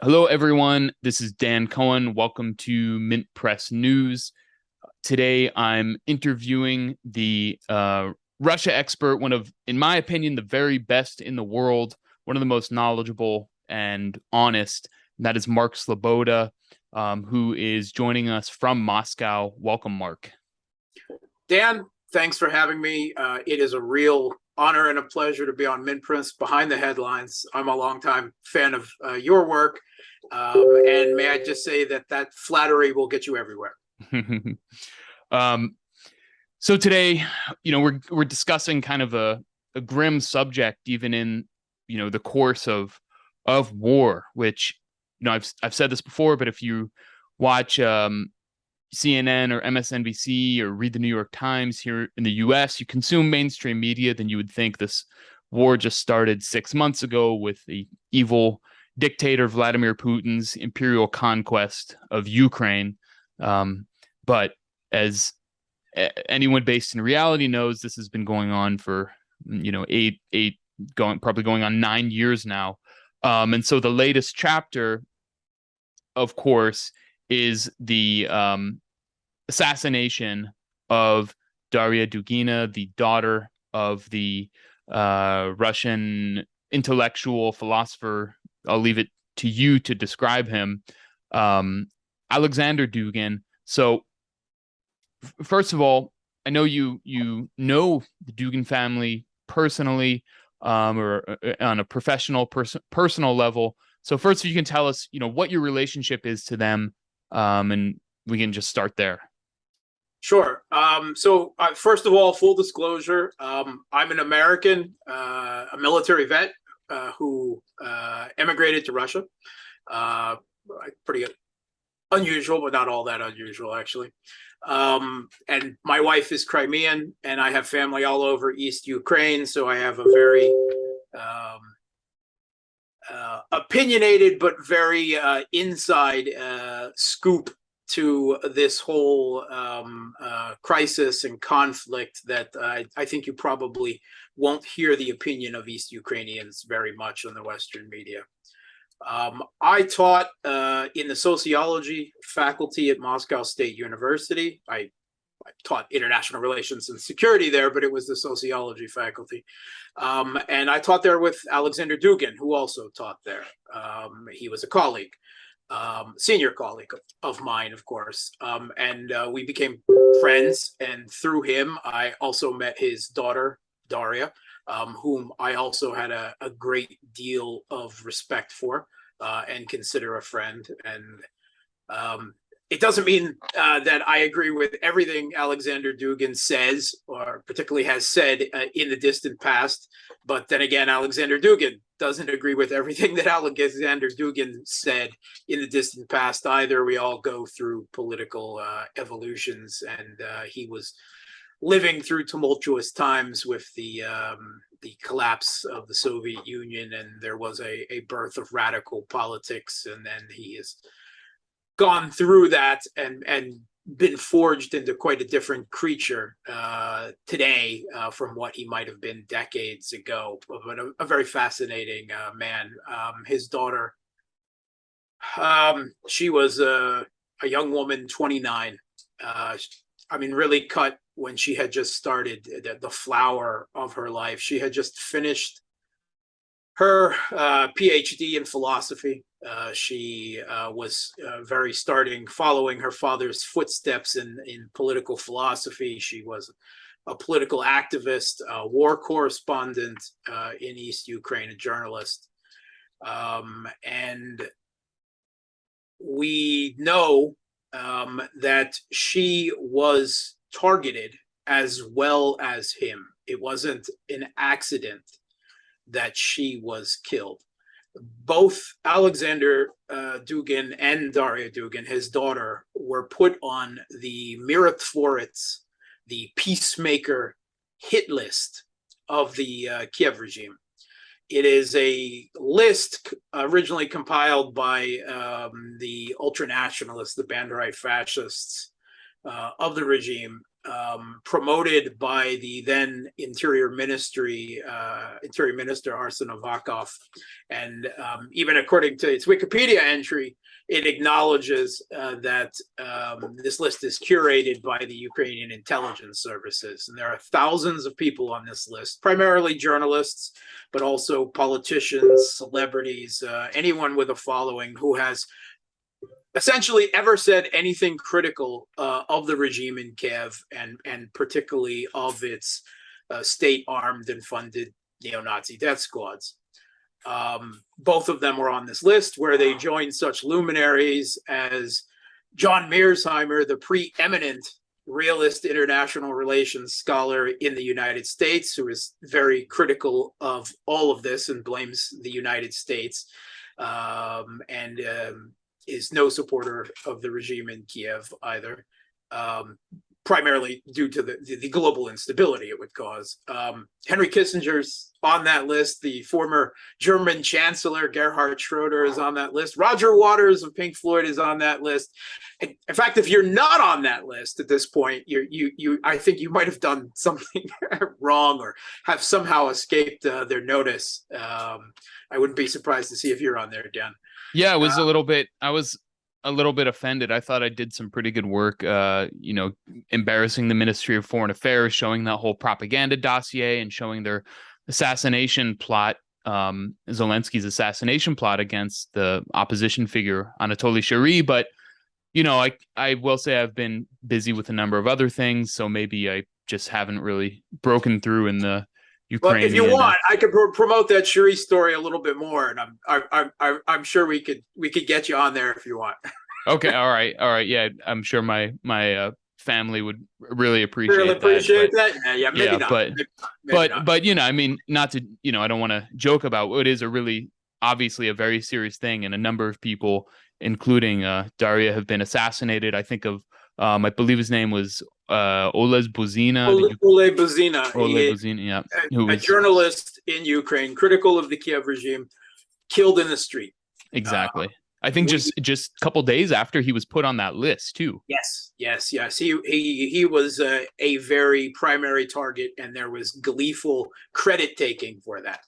Hello, everyone. This is Dan Cohen. Welcome to MintPress News. Today, I'm interviewing the Russia expert, one of, in my opinion, the very best in the world, one of the most knowledgeable and honest. And that is Mark Sleboda, who is joining us from Moscow. Welcome, Mark. Dan, thanks for having me. It is a real honor and a pleasure to be on MintPress Behind the Headlines. I'm a longtime fan of your work. And may I just say that flattery will get you everywhere. So today, we're discussing kind of a grim subject, even in the course of war. Which I've said this before, but if you watch CNN or MSNBC or read the New York Times here in the U.S., you consume mainstream media, then you would think this war just started 6 months ago with the evil dictator Vladimir Putin's imperial conquest of Ukraine. But as anyone based in reality knows, this has been going on for, probably going on 9 years now. And so the latest chapter, of course, is the assassination of Darya Dugina, the daughter of the Russian intellectual philosopher. I'll leave it to you to describe him, Alexander Dugin. So, first of all, I know you know the Dugan family personally, or on a professional, personal level. So first, if you can tell us, what your relationship is to them, and we can just start there. Sure. So first of all, full disclosure, I'm an American, a military vet who emigrated to Russia. Pretty unusual, but not all that unusual, actually. And my wife is Crimean, and I have family all over East Ukraine, so I have a very opinionated but very inside scoop to this whole crisis and conflict that I think you probably won't hear the opinion of East Ukrainians very much on the Western media. I taught in the sociology faculty at Moscow State University. I taught international relations and security there, but it was the sociology faculty. And I taught there with Alexander Dugin, who also taught there. He was a colleague. Senior colleague of mine, of course. And we became friends. And through him, I also met his daughter, Darya, whom I also had a great deal of respect for and consider a friend. And it doesn't mean that I agree with everything Alexander Dugin says, or particularly has said in the distant past. But then again, Alexander Dugin doesn't agree with everything that Alexander Dugin said in the distant past either. We all go through political evolutions, and he was living through tumultuous times with the collapse of the Soviet Union, and there was a birth of radical politics, and then he has gone through that and been forged into quite a different creature today from what he might have been decades ago. But a very fascinating man. His daughter, she was a young woman, 29. Really cut when she had just started the flower of her life. She had just finished her PhD in philosophy. She was following her father's footsteps in political philosophy. She was a political activist, a war correspondent in East Ukraine, a journalist. And we know that she was targeted as well as him. It wasn't an accident that she was killed. Both Alexander Dugin and Darya Dugin, his daughter, were put on the Mirotvorets, the Peacemaker hit list of the Kiev regime. It is a list originally compiled by the ultranationalists, the Banderite fascists of the regime, promoted by the then Interior Minister Arsen Avakov, and even according to its Wikipedia entry, it acknowledges that this list is curated by the Ukrainian intelligence services, and there are thousands of people on this list, primarily journalists, but also politicians, celebrities, anyone with a following who has essentially ever said anything critical of the regime in Kiev, and particularly of its state-armed and funded neo-Nazi death squads. Both of them were on this list, where they joined such luminaries as John Mearsheimer, the preeminent realist international relations scholar in the United States, who is very critical of all of this and blames the United States, and is no supporter of the regime in Kiev either, primarily due to the global instability it would cause. Henry Kissinger's on that list. The former German Chancellor Gerhard Schroeder is on that list. Roger Waters of Pink Floyd is on that list. In fact, if you're not on that list at this point, I think you might have done something wrong or have somehow escaped their notice. I wouldn't be surprised to see if you're on there, Dan. Yeah, I was a little bit offended. I thought I did some pretty good work, embarrassing the Ministry of Foreign Affairs, showing that whole propaganda dossier and showing their assassination plot, Zelensky's assassination plot against the opposition figure, Anatoly Shary. But, I will say I've been busy with a number of other things, so maybe I just haven't really broken through in the Ukrainian. Well, if you want, I could promote that Shary story a little bit more, and I'm sure we could get you on there if you want. Okay, all right, yeah. I'm sure my family would really appreciate that. Yeah, maybe not. But I mean, not to I don't want to joke about what is a really obviously a very serious thing, and a number of people, including Darya, have been assassinated. I think of I believe his name was Oles Buzina. Ole Buzina. Ole Buzina, yeah. Who was a journalist in Ukraine, critical of the Kiev regime, killed in the street. Exactly. I think just a couple days after he was put on that list too. Yes. He was a very primary target, and there was gleeful credit taking for that.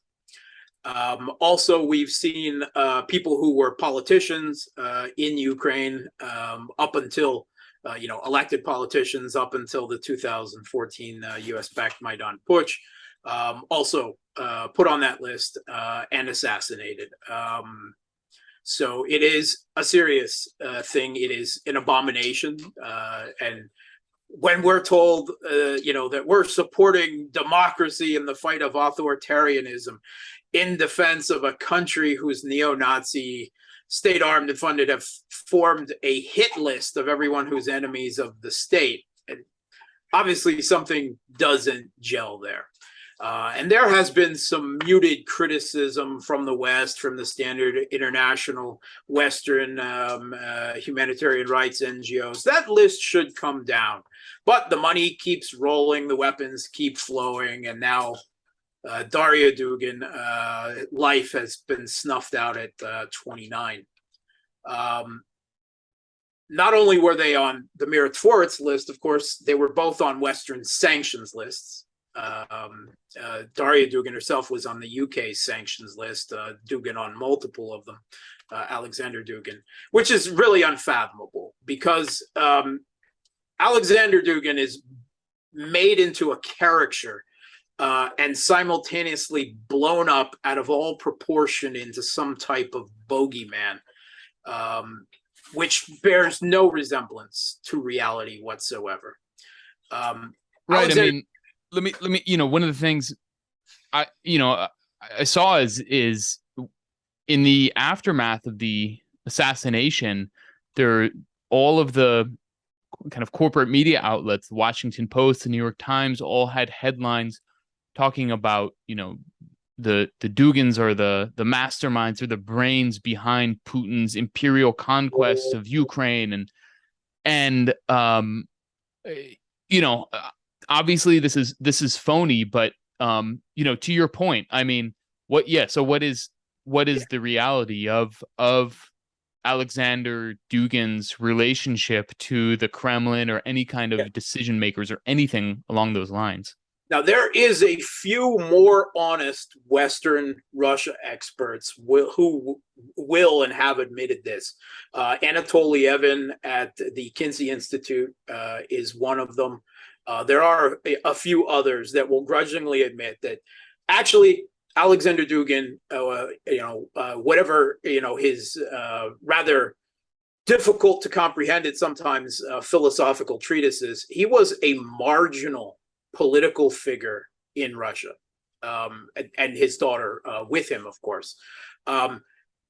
Also, we've seen people who were politicians in Ukraine up until elected politicians up until the 2014 U.S.-backed Maidan Putsch, also put on that list and assassinated. So it is a serious thing. It is an abomination. And when we're told, that we're supporting democracy in the fight of authoritarianism in defense of a country whose neo-Nazi state-armed and funded have formed a hit list of everyone who's enemies of the state, and obviously something doesn't gel there. And there has been some muted criticism from the West, from the standard international Western humanitarian rights NGOs. That list should come down, but the money keeps rolling, the weapons keep flowing, and now Darya Dugin, life has been snuffed out at 29. Not only were they on the Mirotvorets list, of course, they were both on Western sanctions lists. Darya Dugin herself was on the UK sanctions list, Dugan on multiple of them, Alexander Dugin, which is really unfathomable because Alexander Dugin is made into a caricature and simultaneously blown up out of all proportion into some type of bogeyman, which bears no resemblance to reality whatsoever. Right. I mean, let me. One of the things I saw is in the aftermath of the assassination, all of the kind of corporate media outlets, the Washington Post, the New York Times, all had headlines talking about, the Dugans are the masterminds or the brains behind Putin's imperial conquest of Ukraine, and obviously this is phony, but to your point, I mean, so what is the reality of Alexander Dugin's relationship to the Kremlin or any kind Yeah. of decision makers or anything along those lines? Now, there is a few more honest Western Russia experts who will and have admitted this. Anatoly Evin at the Kinsey Institute is one of them. There are a few others that will grudgingly admit that actually Alexander Dugin, whatever his rather difficult to comprehend at sometimes philosophical treatises, he was a marginal political figure in Russia, and his daughter with him, of course.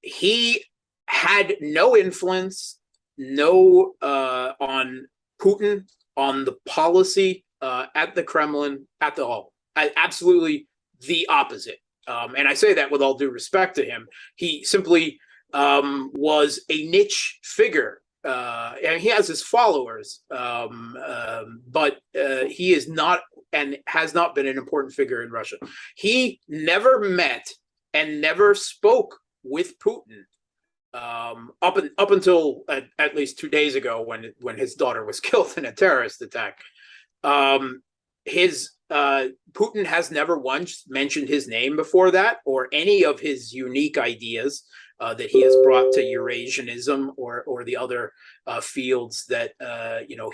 He had no influence, on Putin, on the policy at the Kremlin at all. Absolutely the opposite. And I say that with all due respect to him. He simply was a niche figure. And he has his followers, but he is not and has not been an important figure in Russia. He never met and never spoke with Putin up until at least 2 days ago when his daughter was killed in a terrorist attack. Putin has never once mentioned his name before that or any of his unique ideas that he has brought to Eurasianism or the other fields that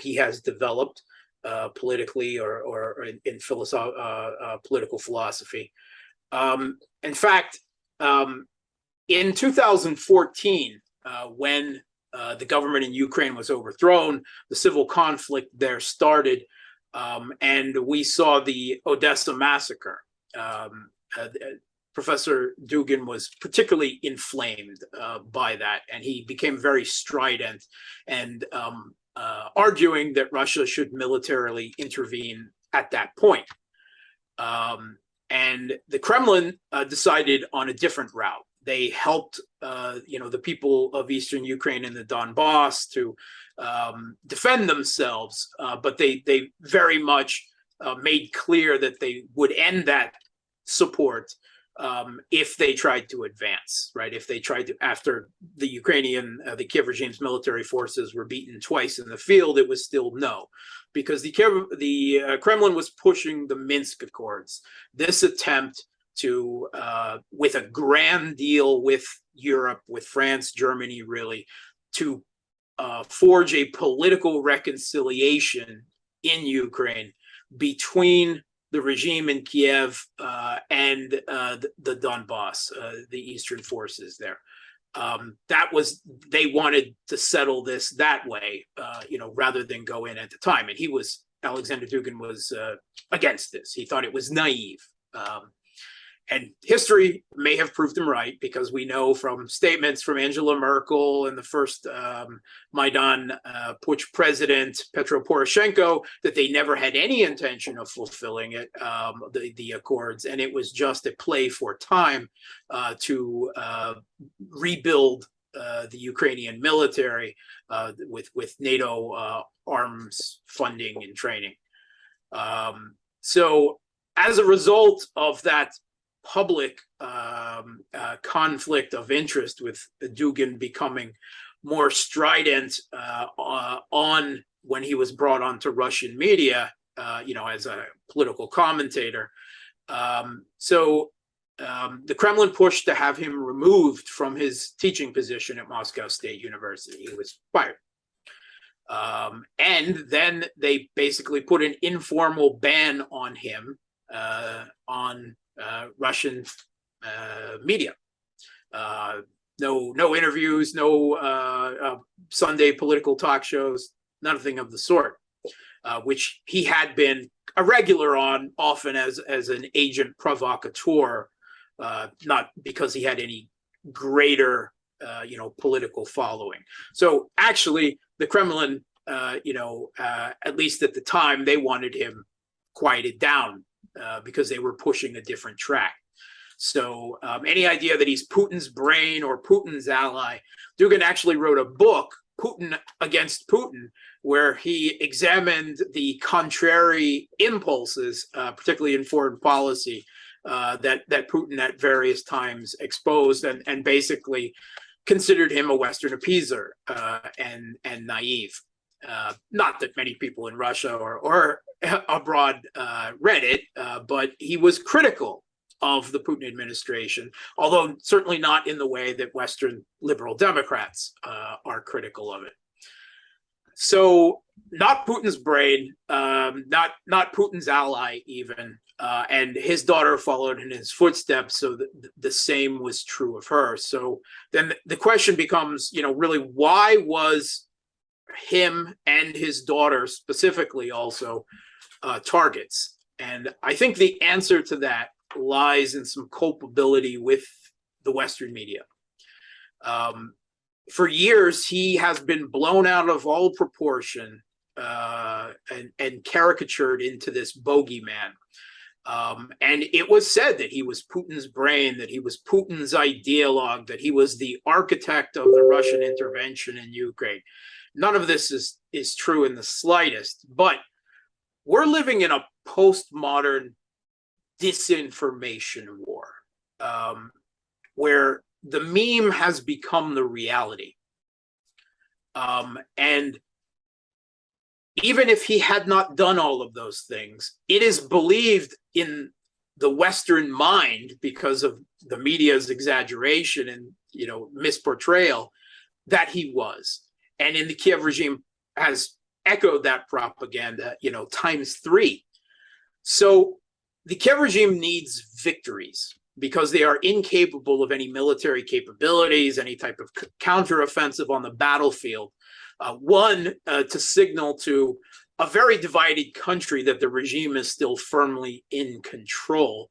he has developed politically or in political philosophy. In fact, in 2014, when the government in Ukraine was overthrown, the civil conflict there started, and we saw the Odessa massacre. Professor Dugan was particularly inflamed by that, and he became very strident and arguing that Russia should militarily intervene at that point. And the Kremlin decided on a different route. They helped, the people of eastern Ukraine and the Donbass to defend themselves, but they very much made clear that they would end that support if they tried to advance, right? If they tried to, after the Kiev regime's military forces were beaten twice in the field, it was still no, because the Kremlin was pushing the Minsk Accords. This attempt to, with a grand deal with Europe, with France, Germany, really, to forge a political reconciliation in Ukraine between the regime in Kiev and the Donbass, the eastern forces there. They wanted to settle this that way, rather than go in at the time. And Alexander Dugin was against this. He thought it was naive. And history may have proved him right, because we know from statements from Angela Merkel and the first Maidan Putsch president, Petro Poroshenko, that they never had any intention of fulfilling it, the accords. And it was just a play for time to rebuild the Ukrainian military with NATO arms funding and training. So as a result of that public conflict of interest, with Dugan becoming more strident on when he was brought onto Russian media, as a political commentator. So the Kremlin pushed to have him removed from his teaching position at Moscow State University. He was fired. And then they basically put an informal ban on him on Russian media. No interviews, no Sunday political talk shows, nothing of the sort, which he had been a regular on, often as an agent provocateur, not because he had any greater political following. So actually the Kremlin, at least at the time, they wanted him quieted down, because they were pushing a different track. So any idea that he's Putin's brain or Putin's ally, Dugan actually wrote a book, Putin Against Putin, where he examined the contrary impulses, particularly in foreign policy, that Putin at various times exposed, and basically considered him a Western appeaser and naive. Not that many people in Russia or abroad read it, but he was critical of the Putin administration, although certainly not in the way that Western liberal Democrats are critical of it. So not Putin's brain, not Putin's ally even, and his daughter followed in his footsteps, so the same was true of her. So then the question becomes, really, why was him and his daughter specifically also targets? And I think the answer to that lies in some culpability with the Western media. For years, he has been blown out of all proportion and caricatured into this bogeyman. And it was said that he was Putin's brain, that he was Putin's ideologue, that he was the architect of the Russian intervention in Ukraine. None of this is true in the slightest, but we're living in a postmodern disinformation war, where the meme has become the reality. And even if he had not done all of those things, it is believed in the Western mind, because of the media's exaggeration and misportrayal, that he was. And in the Kiev regime has echoed that propaganda, times 3. So the Kiev regime needs victories, because they are incapable of any military capabilities, any type of counteroffensive on the battlefield. One, to signal to a very divided country that the regime is still firmly in control.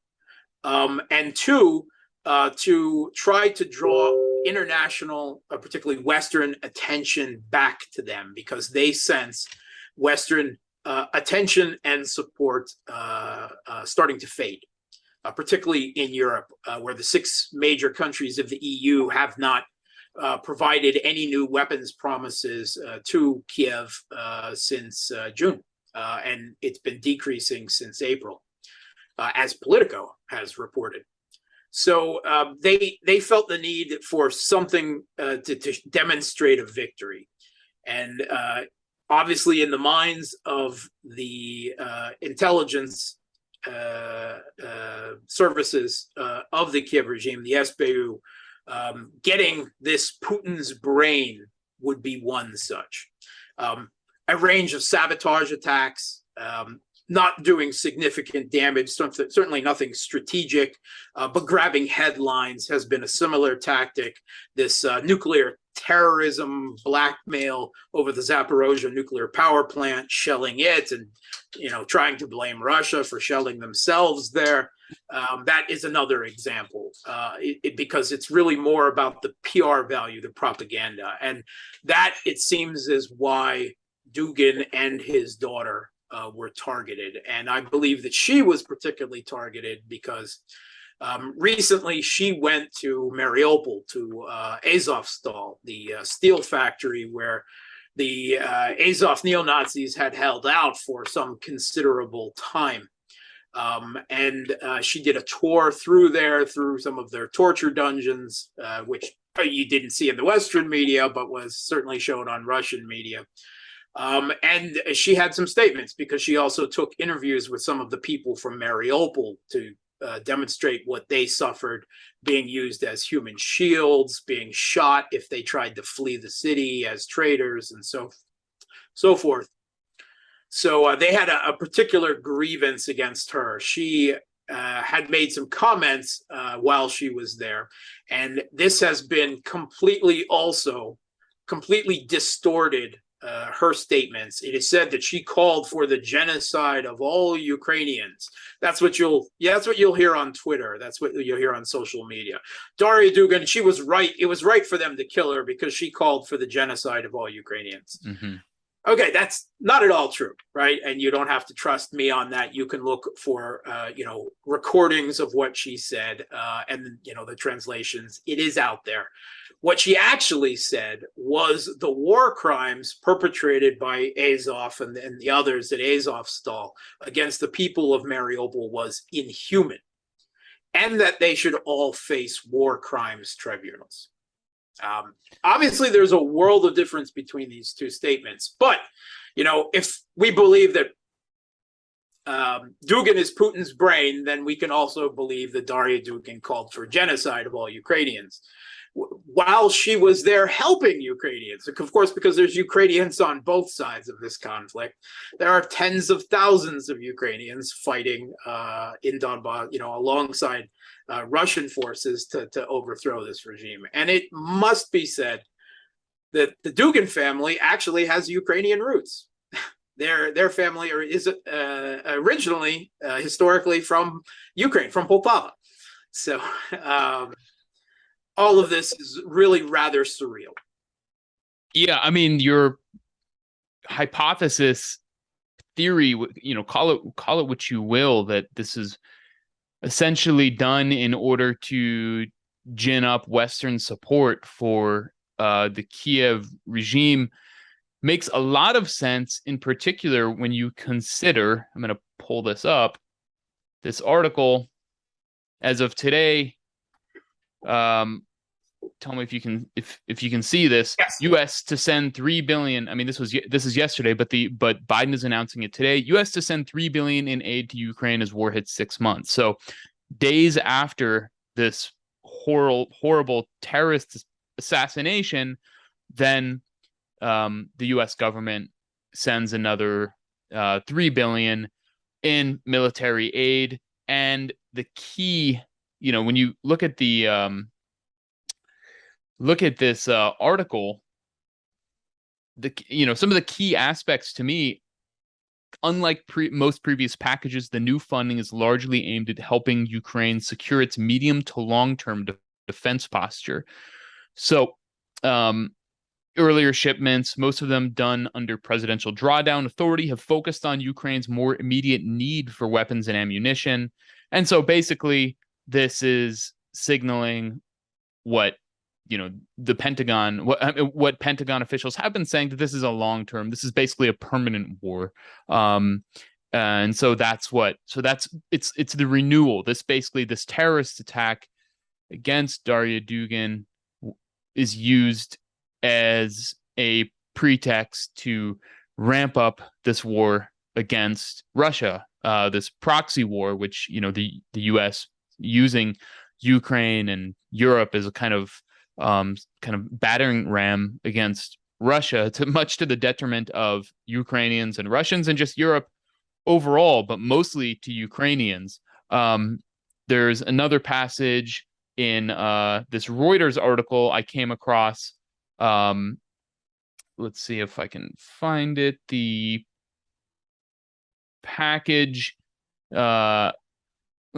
And two, to try to draw international, particularly Western attention back to them, because they sense Western attention and support starting to fade. Particularly in Europe, where the 6 major countries of the EU have not provided any new weapons promises to Kiev since June. And it's been decreasing since April, as Politico has reported. So they felt the need for something to demonstrate a victory. And obviously in the minds of the intelligence services of the Kiev regime, the SBU, getting this Putin's brain would be one such. A range of sabotage attacks, not doing significant damage, certainly nothing strategic, but grabbing headlines has been a similar tactic. This nuclear terrorism, blackmail over the Zaporozhye nuclear power plant, shelling it, and trying to blame Russia for shelling themselves there. That is another example, because it's really more about the PR value, the propaganda, and that, it seems, is why Dugan and his daughter were targeted. And I believe that she was particularly targeted because recently she went to Mariupol, to Azovstal, the steel factory where the Azov neo-Nazis had held out for some considerable time. And she did a tour through there, through some of their torture dungeons, which you didn't see in the Western media, but was certainly shown on Russian media. And she had some statements, because she also took interviews with some of the people from Mariupol to demonstrate what they suffered, being used as human shields, being shot if they tried to flee the city as traitors, and so forth. So they had a particular grievance against her. She had made some comments while she was there, and this has been completely distorted. Her statements. It is said that she called for the genocide of all Ukrainians. That's what you'll hear on Twitter. That's what you'll hear on social media. Darya Dugina, she was right. It was right for them to kill her because she called for the genocide of all Ukrainians. Mm-hmm. Okay, that's not at all true, right? And you don't have to trust me on that. You can look for, recordings of what she said, and the translations. It is out there. What she actually said was the war crimes perpetrated by Azov and the others at Azovstal against the people of Mariupol was inhuman, and that they should all face war crimes tribunals. Obviously, there's a world of difference between these two statements. But, if we believe that Dugan is Putin's brain, then we can also believe that Darya Dugin called for genocide of all Ukrainians while she was there helping Ukrainians. Of course, because there's Ukrainians on both sides of this conflict, there are tens of thousands of Ukrainians fighting in Donbass, alongside Russian forces to overthrow this regime. And it must be said that the Dugan family actually has Ukrainian roots. Their family is originally, historically, from Ukraine, from Poltava. So all of this is really rather surreal. Yeah, I mean, your hypothesis, theory, call it what you will, that this is essentially done in order to gin up Western support for the Kiev regime, makes a lot of sense, in particular when you consider, I'm going to pull this up, this article as of today. Tell me if you can see this. Yes. U.S. to send $3 billion. I mean, this is yesterday, but Biden is announcing it today. U.S. to send $3 billion in aid to Ukraine as war hits 6 months. So days after this horrible terrorist assassination, then the U.S. government sends another $3 billion in military aid. And the key, when you look at the look at this article, some of the key aspects to me, unlike most previous packages, the new funding is largely aimed at helping Ukraine secure its medium to long-term defense posture. So earlier shipments, most of them done under presidential drawdown authority, have focused on Ukraine's more immediate need for weapons and ammunition. And so basically, this is signaling what the Pentagon, what Pentagon officials have been saying, that this is a long-term, this is basically a permanent war. And so it's the renewal. This terrorist attack against Darya Dugin is used as a pretext to ramp up this war against Russia, this proxy war, which the U.S. using Ukraine and Europe as a kind of battering ram against Russia, much to the detriment of Ukrainians and Russians and just Europe overall, but mostly to Ukrainians. There's another passage in this Reuters article I came across. Let's see if I can find it. The package, let's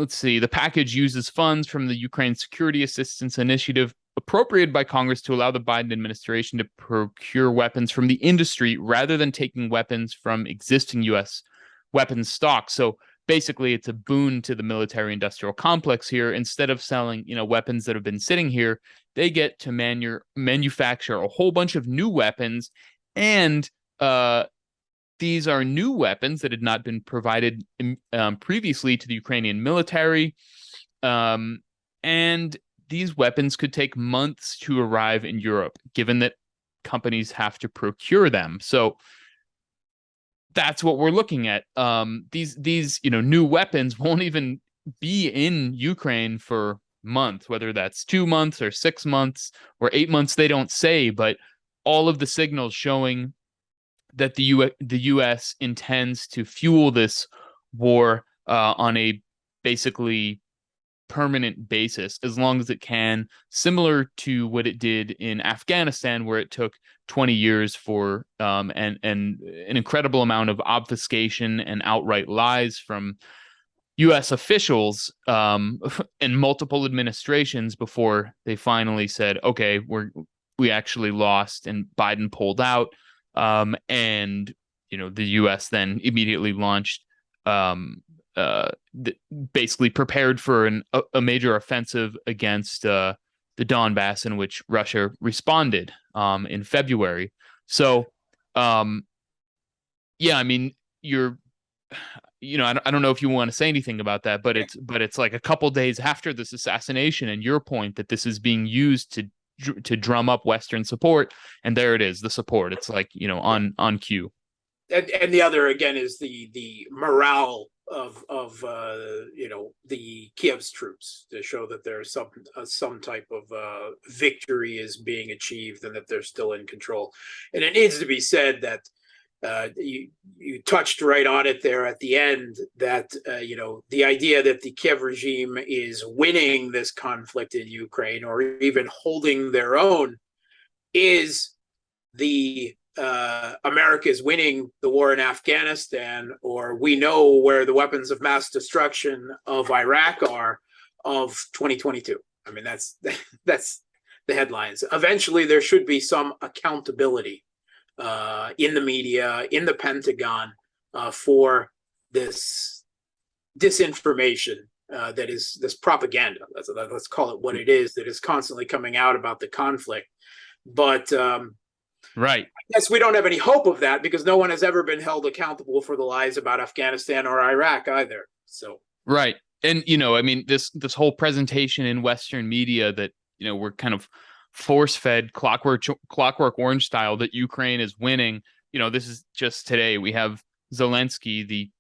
see, the package uses funds from the Ukraine Security Assistance Initiative appropriated by Congress to allow the Biden administration to procure weapons from the industry rather than taking weapons from existing U.S. weapons stock. So basically, it's a boon to the military-industrial complex here. Instead of selling, weapons that have been sitting here, they get to manufacture a whole bunch of new weapons, and these are new weapons that had not been provided previously to the Ukrainian military, and these weapons could take months to arrive in Europe, given that companies have to procure them. So that's what we're looking at. These new weapons won't even be in Ukraine for months, whether that's 2 months or 6 months or 8 months, they don't say, but all of the signals showing that the U.S. intends to fuel this war on a basically permanent basis, as long as it can, similar to what it did in Afghanistan, where it took 20 years for and an incredible amount of obfuscation and outright lies from U.S. officials in multiple administrations before they finally said, okay, we actually lost, and Biden pulled out, and the U.S. then immediately launched basically prepared for a major offensive against the Donbass, in which Russia responded in February. So, yeah, I mean, I don't know if you want to say anything about that, but it's like a couple days after this assassination, and your point that this is being used to drum up Western support, and there it is, the support. It's like, you know, on cue. And the other again is the morale of you know, the Kiev's troops, to show that there's some type of victory is being achieved and that they're still in control. And it needs to be said that you touched right on it there at the end, that you know, the idea that the Kiev regime is winning this conflict in Ukraine or even holding their own is the America is winning the war in Afghanistan, or we know where the weapons of mass destruction of Iraq are of 2022. I mean, that's the headlines. Eventually, there should be some accountability in the media, in the Pentagon, for this disinformation that is this propaganda. Let's call it what it is, that is constantly coming out about the conflict. But right. I guess we don't have any hope of that, because no one has ever been held accountable for the lies about Afghanistan or Iraq either. So right. And, you know, I mean, this whole presentation in Western media that, you know, we're kind of force-fed clockwork orange style that Ukraine is winning. You know, this is just today. We have Zelensky, the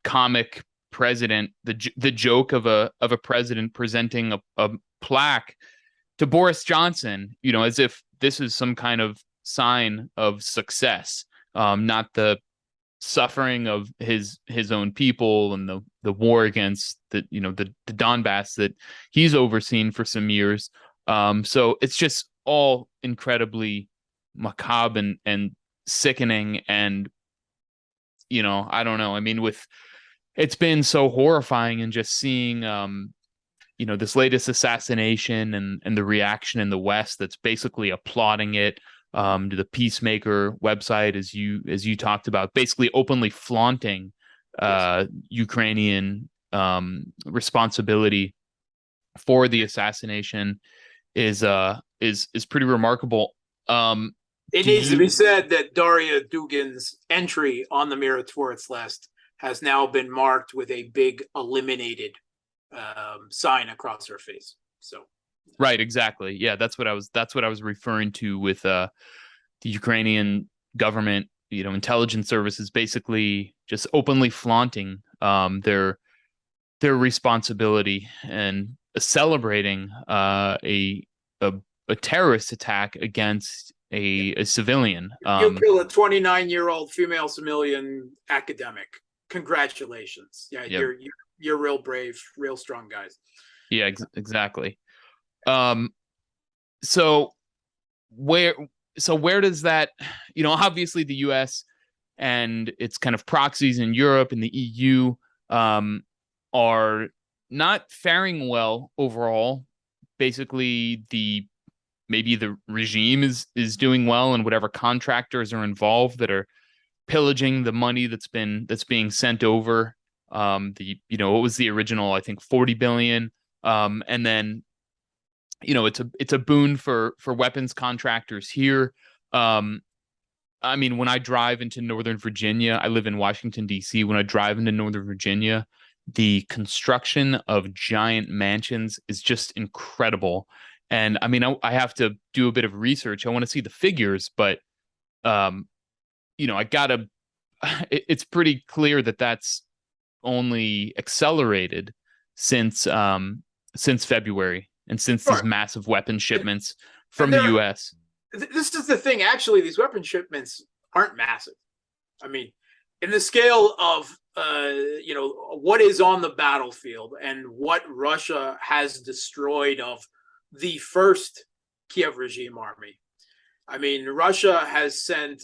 comic president, the joke of a president presenting a plaque to Boris Johnson, you know, as if this is some kind of sign of success, not the suffering of his own people and the war against the Donbass that he's overseen for some years. So it's just all incredibly macabre and sickening, and you know, I don't know. I mean, it's been so horrifying, and just seeing you know, this latest assassination and the reaction in the West that's basically applauding it, to the Peacemaker website, as you talked about, basically openly flaunting Ukrainian responsibility for the assassination is pretty remarkable. it needs to be said that Darya Dugin's entry on the Miratorts list has now been marked with a big eliminated sign across her face. So right, exactly. Yeah, that's what I was referring to with the Ukrainian government, you know, intelligence services basically just openly flaunting their responsibility and celebrating a terrorist attack against a civilian. You kill a 29-year-old female civilian academic. Congratulations. Yeah, yep. You're real brave, real strong guys. Yeah, exactly. So where does that, you know, obviously the US and its kind of proxies in Europe and the EU are not faring well overall. Basically, maybe the regime is doing well, and whatever contractors are involved that are pillaging the money that's being sent over. You know, what was the original, I think 40 billion, and then, you know, it's a boon for weapons contractors here. I mean, when I drive into Northern Virginia, I live in Washington, D.C. When I drive into Northern Virginia, the construction of giant mansions is just incredible. And I mean, I have to do a bit of research. I want to see the figures, but you know, it's pretty clear that that's only accelerated since February, and since these massive weapon shipments from the US. This is the thing. Actually, these weapon shipments aren't massive. I mean, in the scale of you know, what is on the battlefield and what Russia has destroyed of the first Kiev regime army. I mean, Russia has sent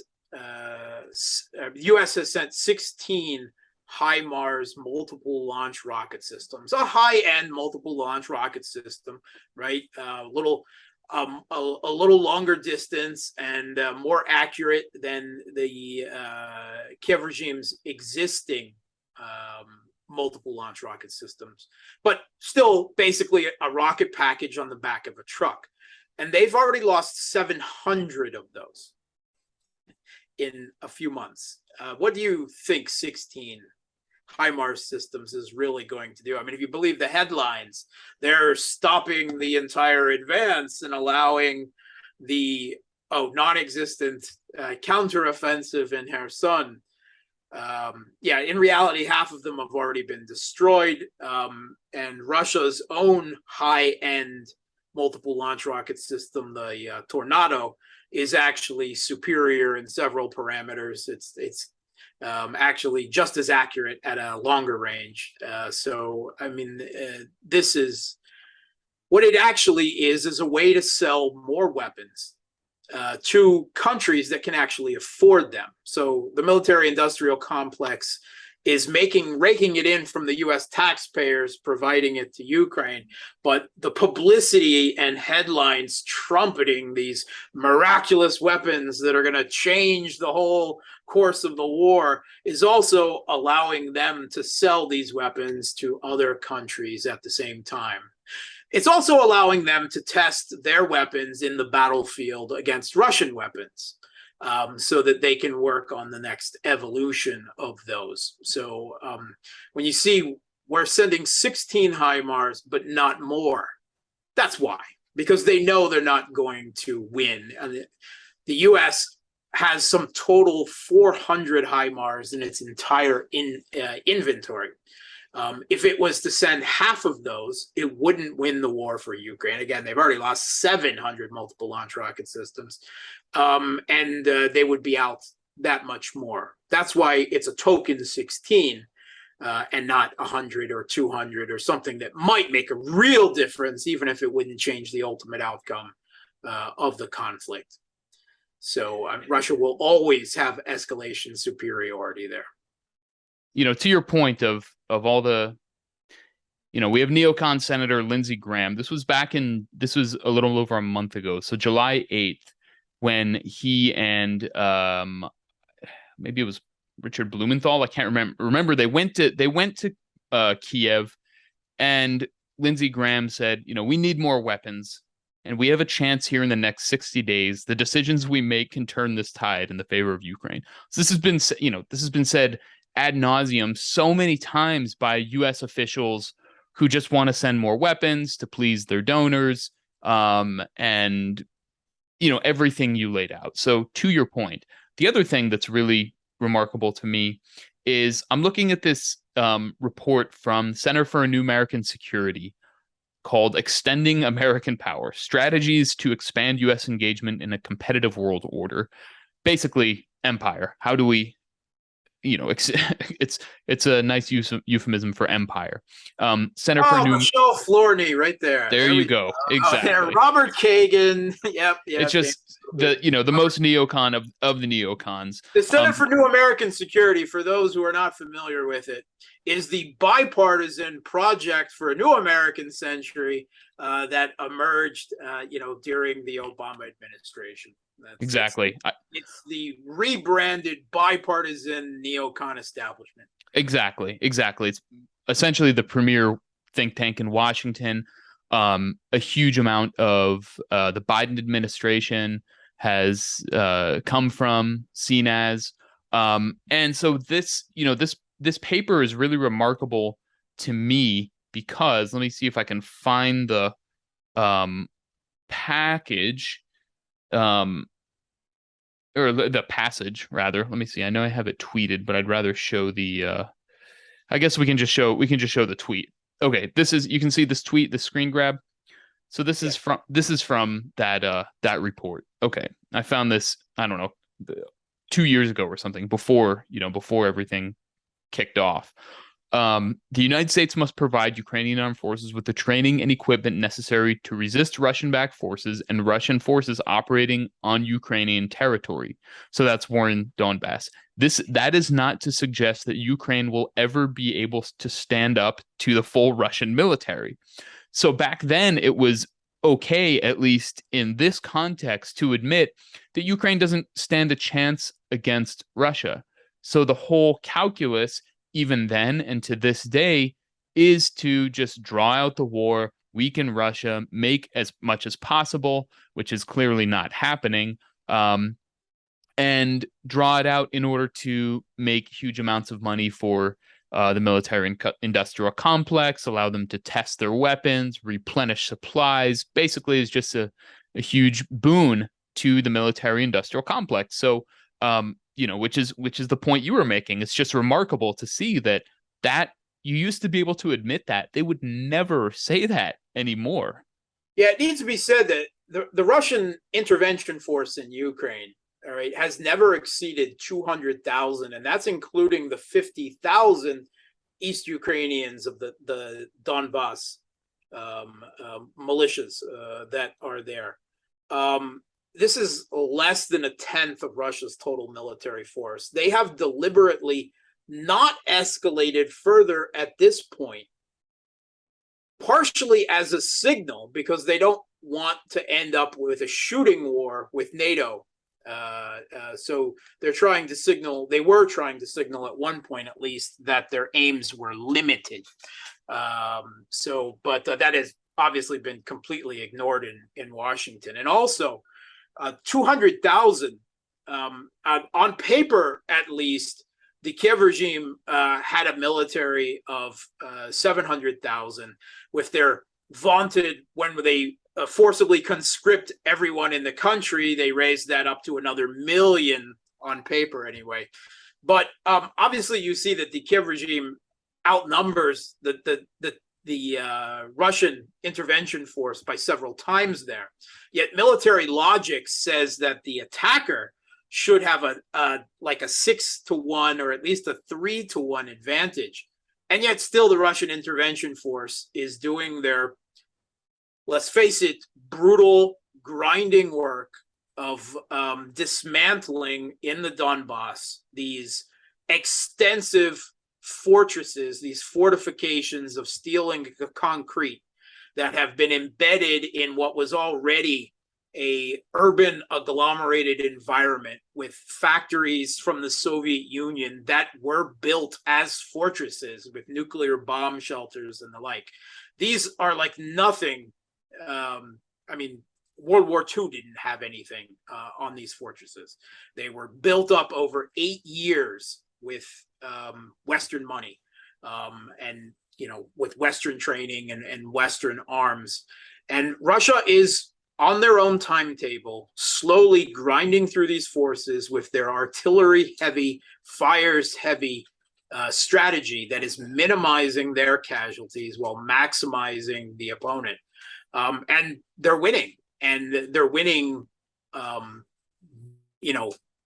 US has sent 16 HIMARS multiple launch rocket systems, a high-end multiple launch rocket system, right? A little longer distance and more accurate than the Kiev regime's existing multiple launch rocket systems, but still basically a rocket package on the back of a truck. And they've already lost 700 of those in a few months. What do you think 16 HIMARS systems is really going to do. I mean, if you believe the headlines, they're stopping the entire advance and allowing the non-existent counteroffensive in Kherson. In reality, half of them have already been destroyed, and Russia's own high-end multiple launch rocket system, the Tornado, is actually superior in several parameters. It's actually just as accurate at a longer range. So, I mean, this is what it actually is a way to sell more weapons to countries that can actually afford them. So the military-industrial complex is raking it in from the U.S. taxpayers, providing it to Ukraine. But the publicity and headlines trumpeting these miraculous weapons that are going to change the whole course of the war is also allowing them to sell these weapons to other countries at the same time. It's also allowing them to test their weapons in the battlefield against Russian weapons, so that they can work on the next evolution of those. So when you see we're sending 16 HIMARS, but not more, that's why. Because they know they're not going to win. And the U.S. has some total 400 HIMARS in its entire inventory. If it was to send half of those, it wouldn't win the war for Ukraine. Again, they've already lost 700 multiple launch rocket systems, and they would be out that much more. That's why it's a token 16 and not 100 or 200 or something that might make a real difference, even if it wouldn't change the ultimate outcome of the conflict. So Russia will always have escalation superiority there. To your point of all the, we have neocon Senator Lindsey Graham. This was a little over a month ago. So July 8th, when he and maybe it was Richard Blumenthal, I can't remember. They went to Kiev, and Lindsey Graham said, we need more weapons, and we have a chance here in the next 60 days. The decisions we make can turn this tide in the favor of Ukraine. So this has been said ad nauseum so many times by U.S. officials who just want to send more weapons to please their donors, and everything you laid out. So to your point, the other thing that's really remarkable to me is I'm looking at this report from Center for a New American Security called "Extending American Power: Strategies to Expand U.S. Engagement in a Competitive World Order." Basically, empire. How do we it's a nice euphemism for empire. Center for New Michelle Flournoy right there. There you go. Exactly. Robert Kagan. Yep. It's just the most neocon of the neocons. The Center for New American Security, for those who are not familiar with it, is the bipartisan project for a new American century that emerged during the Obama administration. Exactly. It's the rebranded bipartisan neocon establishment. Exactly. It's essentially the premier think tank in Washington. A huge amount of the Biden administration has come from, seen as. And so this paper is really remarkable to me because, let me see if I can find the package. Or the passage rather. Let me see. I know I have it tweeted, but I'd rather show the I guess we can just show the tweet. Okay, you can see this tweet, the screen grab. So this is from that report. Okay. I found this, I don't know, 2 years ago or something, before everything kicked off. The United States must provide Ukrainian armed forces with the training and equipment necessary to resist Russian-backed forces and Russian forces operating on Ukrainian territory. So that's war in Donbass. That is not to suggest that Ukraine will ever be able to stand up to the full Russian military. So back then it was okay, at least in this context, to admit that Ukraine doesn't stand a chance against Russia. So the whole calculus, even then and to this day, is to just draw out the war, weaken Russia, make as much as possible, which is clearly not happening, and draw it out in order to make huge amounts of money for the military industrial complex, allow them to test their weapons, replenish supplies. Basically, is just a huge boon to the military industrial complex. So, which is the point you were making. It's just remarkable to see that you used to be able to admit that. They would never say that anymore. Yeah, it needs to be said that the Russian intervention force in Ukraine, all right, has never exceeded 200,000, and that's including the 50,000 East Ukrainians of the Donbass militias that are there. This is less than a tenth of Russia's total military force. They have deliberately not escalated further at this point, partially as a signal because they don't want to end up with a shooting war with NATO. So they were trying to signal at one point at least that their aims were limited. But that has obviously been completely ignored in Washington. And also 200,000 on paper, at least, the Kiev regime had a military of 700,000 with their vaunted, when they forcibly conscript everyone in the country, they raised that up to another million on paper anyway. But obviously you see that the Kiev regime outnumbers the Russian intervention force by several times there. Yet military logic says that the attacker should have a 6-1 or at least a 3-1 advantage. And yet still the Russian intervention force is doing their, let's face it, brutal, grinding work of dismantling in the Donbass these extensive fortresses, these fortifications of steel and concrete that have been embedded in what was already a urban agglomerated environment with factories from the Soviet Union that were built as fortresses with nuclear bomb shelters and the like. These are like nothing. World War II didn't have anything on these fortresses. They were built up over 8 years with Western money and with Western training and Western arms. And Russia is on their own timetable, slowly grinding through these forces with their artillery-heavy, fires-heavy strategy that is minimizing their casualties while maximizing the opponent. And they're winning. And they're winning,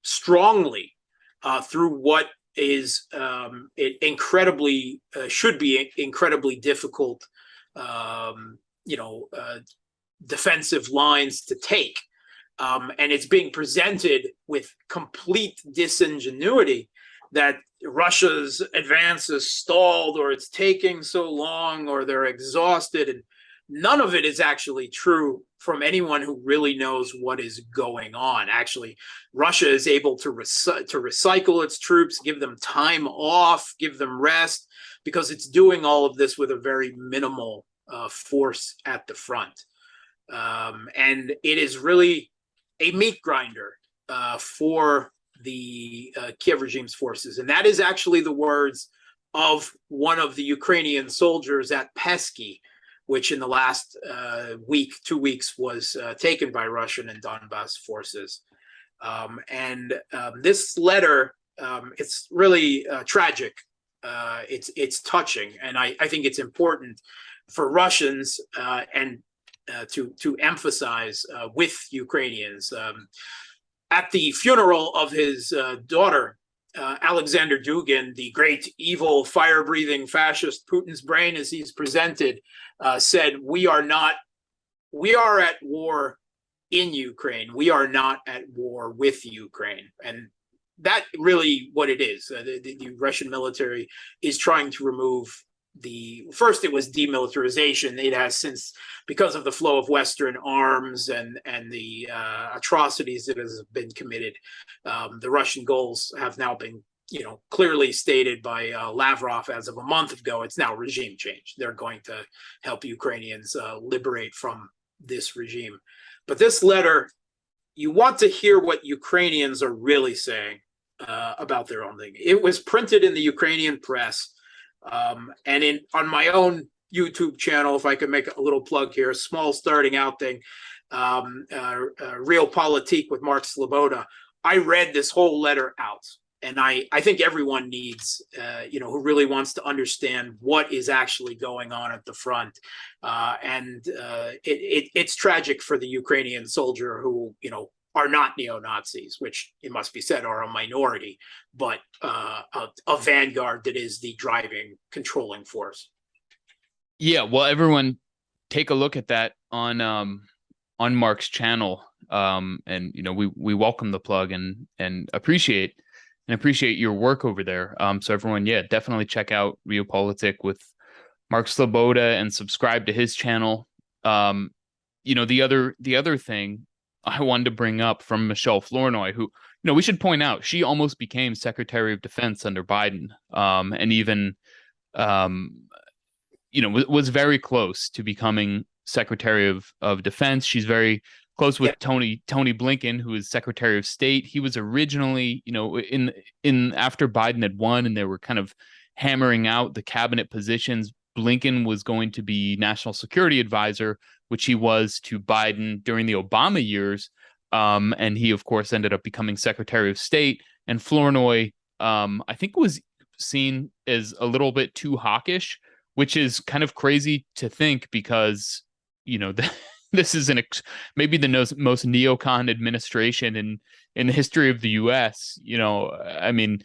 strongly through what is should be incredibly difficult, defensive lines to take. And it's being presented with complete disingenuity that Russia's advance is stalled or it's taking so long or they're exhausted. And none of it is actually true from anyone who really knows what is going on. Actually, Russia is able to recycle its troops, give them time off, give them rest, because it's doing all of this with a very minimal force at the front. And it is really a meat grinder for the Kiev regime's forces. And that is actually the words of one of the Ukrainian soldiers at Pesky, which in the last 2 weeks was taken by Russian and Donbass forces. And this letter, it's really tragic. It's touching. And I think it's important for Russians and to emphasize with Ukrainians. At the funeral of his daughter, Alexander Dugin, the great evil fire-breathing fascist, Putin's brain as he's presented, said, we are at war in Ukraine. We are not at war with Ukraine. And that really what it is. The Russian military is trying to remove first it was demilitarization. It has since, because of the flow of Western arms and the atrocities that has been committed, the Russian goals have now been clearly stated by Lavrov as of a month ago. It's now regime change. They're going to help Ukrainians liberate from this regime. But this letter, you want to hear what Ukrainians are really saying about their own thing. It was printed in the Ukrainian press. And on my own YouTube channel, if I could make a little plug here, a small starting out thing, Realpolitik with Mark Sleboda, I read this whole letter out. And I think everyone needs, who really wants to understand what is actually going on at the front. It's tragic for the Ukrainian soldier who, are not neo-Nazis, which it must be said are a minority, but a vanguard that is the driving, controlling force. Yeah, well, everyone take a look at that on Mark's channel. And we welcome the plug and appreciate your work over there. So everyone, yeah, definitely check out Geopolitics with Mark Sleboda and subscribe to his channel. The other thing I wanted to bring up from Michelle Flournoy, who, we should point out, she almost became Secretary of Defense under Biden, and even, was very close to becoming Secretary of Defense. She's very close with Tony Blinken, who is Secretary of State. He was originally, in after Biden had won and they were kind of hammering out the cabinet positions, Blinken was going to be National Security Advisor, which he was to Biden during the Obama years. And he, of course, ended up becoming Secretary of State. And Flournoy, I think, was seen as a little bit too hawkish, which is kind of crazy to think because, this is maybe the most neocon administration in the history of the U.S. I mean,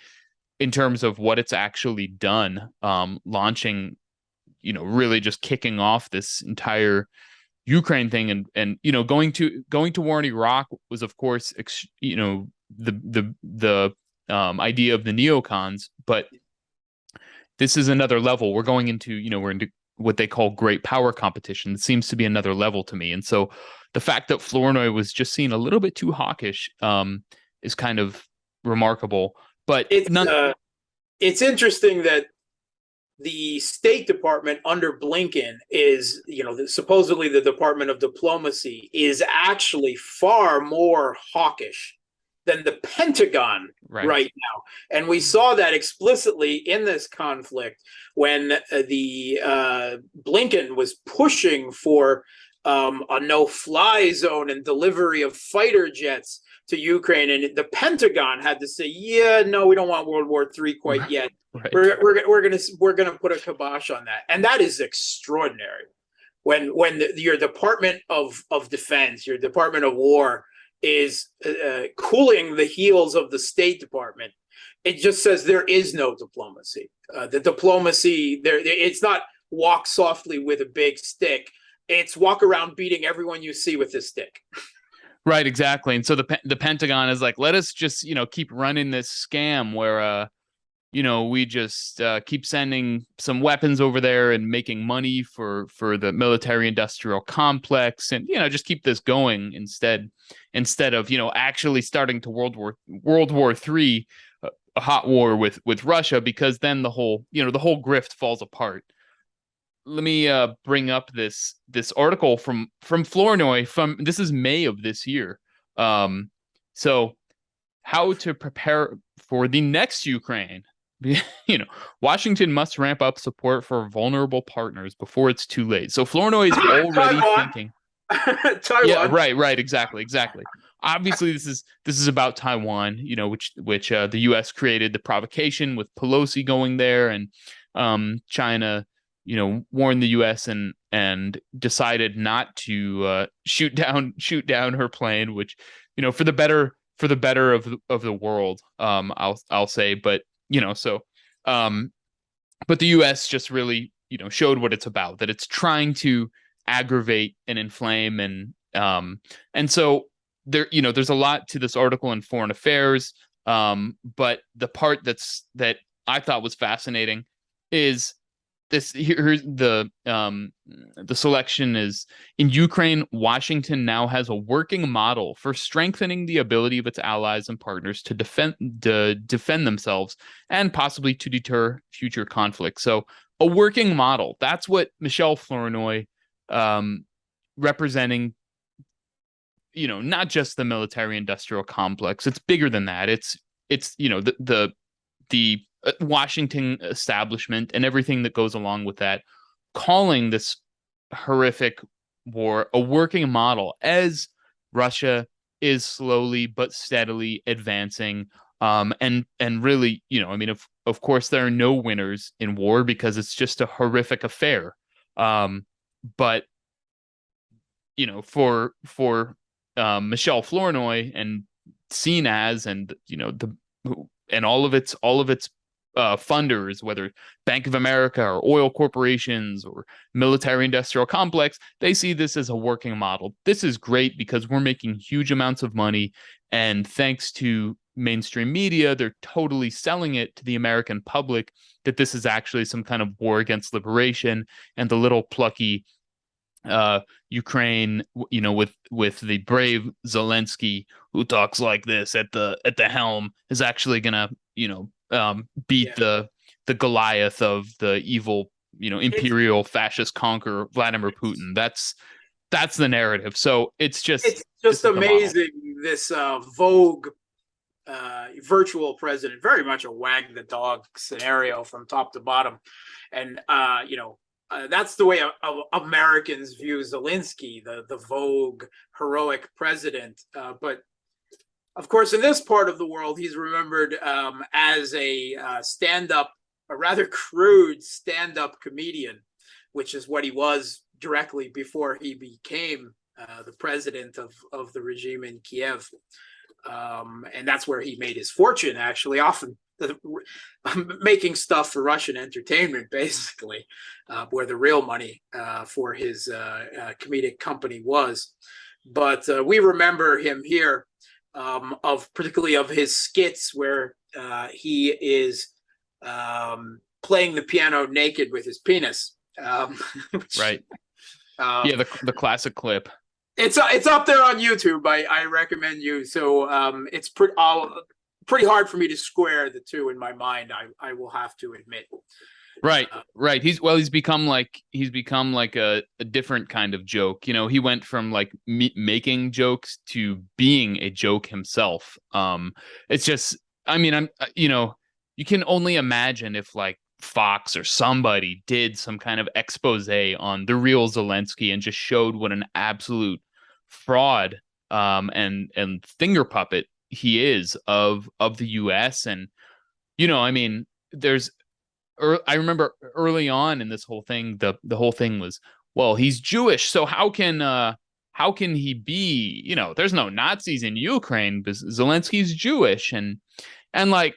in terms of what it's actually done, launching, really just kicking off this entire Ukraine thing, and going to war in Iraq was, of course, the idea of the neocons, but this is another level. We're going into, we're into what they call great power competition. It seems to be another level to me. And so the fact that Flournoy was just seen a little bit too hawkish is kind of remarkable. But it's interesting that the State Department under Blinken is, supposedly the Department of Diplomacy is actually far more hawkish than the Pentagon right now. And we saw that explicitly in this conflict when the Blinken was pushing for a no-fly zone and delivery of fighter jets to Ukraine, and the Pentagon had to say, "Yeah, no, we don't want World War III quite yet. Right. We're gonna put a kibosh on that," and that is extraordinary. When your Department of Defense, your Department of War, is cooling the heels of the State Department, it just says there is no diplomacy. The diplomacy there, it's not walk softly with a big stick. It's walk around beating everyone you see with this stick. Right, exactly. And so the Pentagon is like, let us just, keep running this scam where, we just keep sending some weapons over there and making money for the military industrial complex, and just keep this going instead of actually starting to World War III, a hot war with Russia, because then the whole grift falls apart. Let me bring up this article from Flournoy this is May of this year. So how to prepare for the next Ukraine. Washington must ramp up support for vulnerable partners before it's too late. So Flournoy is already thinking. Taiwan. Yeah, right, exactly. Obviously, this is about Taiwan, which the U.S. created the provocation with Pelosi going there, and China, warned the U.S. and decided not to shoot down her plane, which, for the better of the world, I'll say, but. But the U.S. just really, showed what it's about, that it's trying to aggravate and inflame, and so there, there's a lot to this article in Foreign Affairs, but the part that I thought was fascinating is this. Here's the selection is: in Ukraine, Washington now has a working model for strengthening the ability of its allies and partners to defend themselves and possibly to deter future conflict. So a working model. That's what Michelle Flournoy, representing, not just the military industrial complex. It's bigger than that. It's the Washington establishment and everything that goes along with that, calling this horrific war a working model as Russia is slowly but steadily advancing. And really, I mean, of course, there are no winners in war because it's just a horrific affair. But for Michelle Flournoy and seen as, and and all of its funders, whether Bank of America or oil corporations or military industrial complex, they see this as a working model. This is great because we're making huge amounts of money, and thanks to mainstream media, they're totally selling it to the American public that this is actually some kind of war against liberation, and the little plucky Ukraine, with the brave Zelensky who talks like this at the helm, is actually gonna, beat the Goliath of the evil, imperial fascist conqueror Vladimir Putin. That's the narrative. So it's just amazing. This Vogue virtual president, very much a wag the dog scenario from top to bottom, and that's the way Americans view Zelensky, the Vogue heroic president. But of course, in this part of the world, he's remembered as a rather crude stand-up comedian, which is what he was directly before he became the president of the regime in Kiev. And that's where he made his fortune, actually, often making stuff for Russian entertainment, basically, where the real money for his comedic company was. But we remember him here, particularly of his skits where he is playing the piano naked with his penis. Right. Yeah, the classic clip. It's up there on YouTube. I recommend you. So it's pretty hard for me to square the two in my mind. I will have to admit. Right. He's become like a different kind of joke. He went from like making jokes to being a joke himself. It's just, I mean, you can only imagine if like Fox or somebody did some kind of expose on the real Zelensky and just showed what an absolute fraud and finger puppet he is of the US. And I mean, I remember early on in this whole thing, the whole thing was, well, he's Jewish, so how can he be, there's no Nazis in Ukraine because Zelensky's Jewish. And like,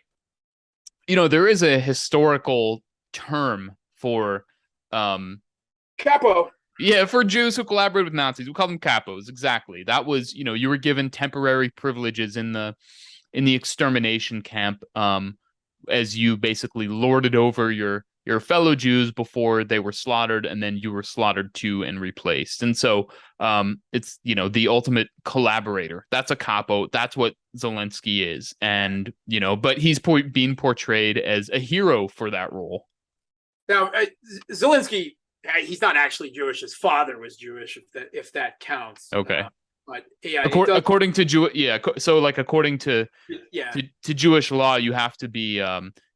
there is a historical term for capo. Yeah, for Jews who collaborate with Nazis. We call them capos. Exactly. That was, you were given temporary privileges in the extermination camp, as you basically lorded over your fellow Jews before they were slaughtered, and then you were slaughtered too and replaced. And so it's, the ultimate collaborator. That's a capo. That's what Zelensky is. And, but he's being portrayed as a hero for that role. Now, Zelensky, he's not actually Jewish. His father was Jewish, if that counts. Okay. But yeah, according to so like according to Jewish law, you have to be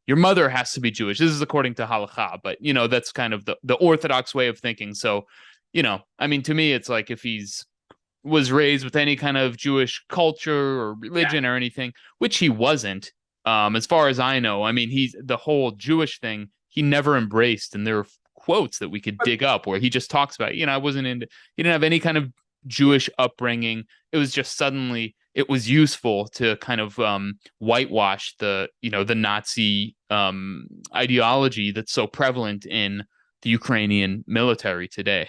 your mother has to be Jewish. This is according to halakha, but that's kind of the orthodox way of thinking. So, I mean, to me, it's like if he's was raised with any kind of Jewish culture or religion or anything, which he wasn't, as far as I know. I mean, he's the whole Jewish thing he never embraced, and there are quotes that we could dig up where he just talks about, I wasn't into, he didn't have any kind of Jewish upbringing. It was just suddenly it was useful to kind of whitewash the Nazi ideology that's so prevalent in the Ukrainian military today.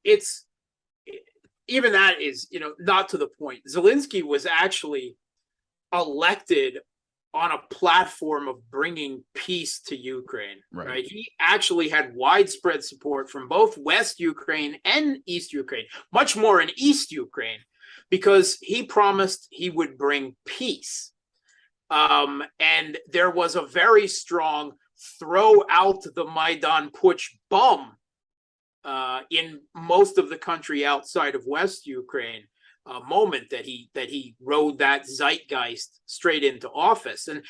It's even that is not to the point. Zelensky was actually elected on a platform of bringing peace to Ukraine, right? He actually had widespread support from both West Ukraine and East Ukraine, much more in East Ukraine, because he promised he would bring peace. And there was a very strong throw out the Maidan Putsch bomb in most of the country outside of West Ukraine. Moment that he rode that zeitgeist straight into office. And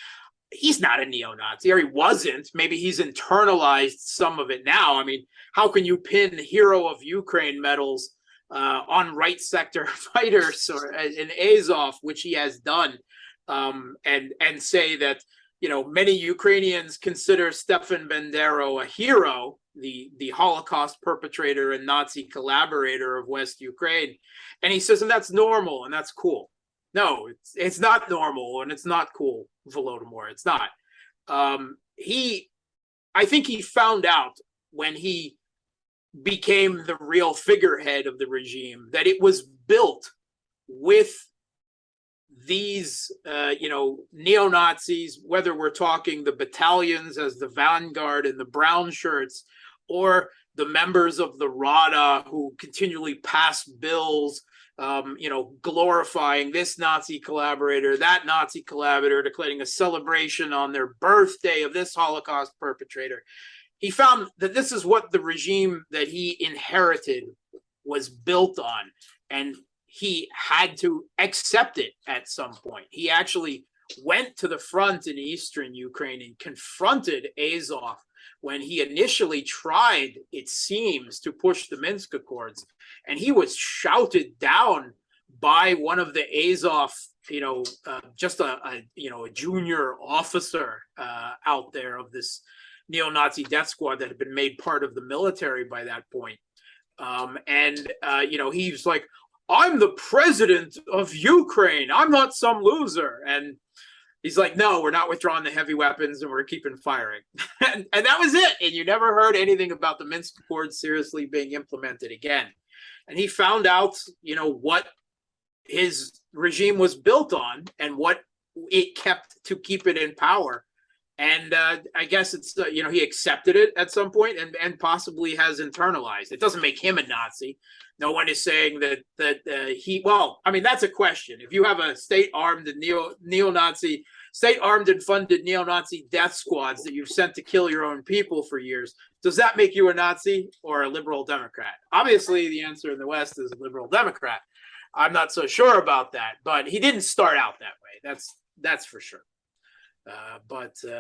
he's not a neo-Nazi, or he wasn't. Maybe he's internalized some of it now. I mean, how can you pin Hero of Ukraine medals on right sector fighters or in Azov, which he has done, and say that, you know, many Ukrainians consider Stefan Bandera a hero, the Holocaust perpetrator and Nazi collaborator of West Ukraine, and he says, and that's normal and that's cool. No, it's not normal and it's not cool, Volodymyr. It's not. I think he found out when he became the real figurehead of the regime that it was built with these, neo-Nazis, whether we're talking the battalions as the vanguard and the brown shirts, or the members of the Rada who continually pass bills, glorifying this Nazi collaborator, that Nazi collaborator, declaring a celebration on their birthday of this Holocaust perpetrator. He found that this is what the regime that he inherited was built on, and he had to accept it at some point. He actually went to the front in eastern Ukraine and confronted Azov when he initially tried, it seems, to push the Minsk Accords. And he was shouted down by one of the Azov, just a junior officer out there of this neo-Nazi death squad that had been made part of the military by that point. He was like, I'm the president of Ukraine. I'm not some loser. And he's like, no, we're not withdrawing the heavy weapons and we're keeping firing. and that was it. And you never heard anything about the Minsk Accords seriously being implemented again. And he found out, what his regime was built on and what it kept to keep it in power. And I guess it's, he accepted it at some point and possibly has internalized. It doesn't make him a Nazi. No one is saying that he, well, I mean, that's a question. If you have a state-armed and neo-Nazi, state-armed and funded neo-Nazi death squads that you've sent to kill your own people for years, does that make you a Nazi or a liberal Democrat? Obviously, the answer in the West is a liberal Democrat. I'm not so sure about that, but he didn't start out that way. That's for sure.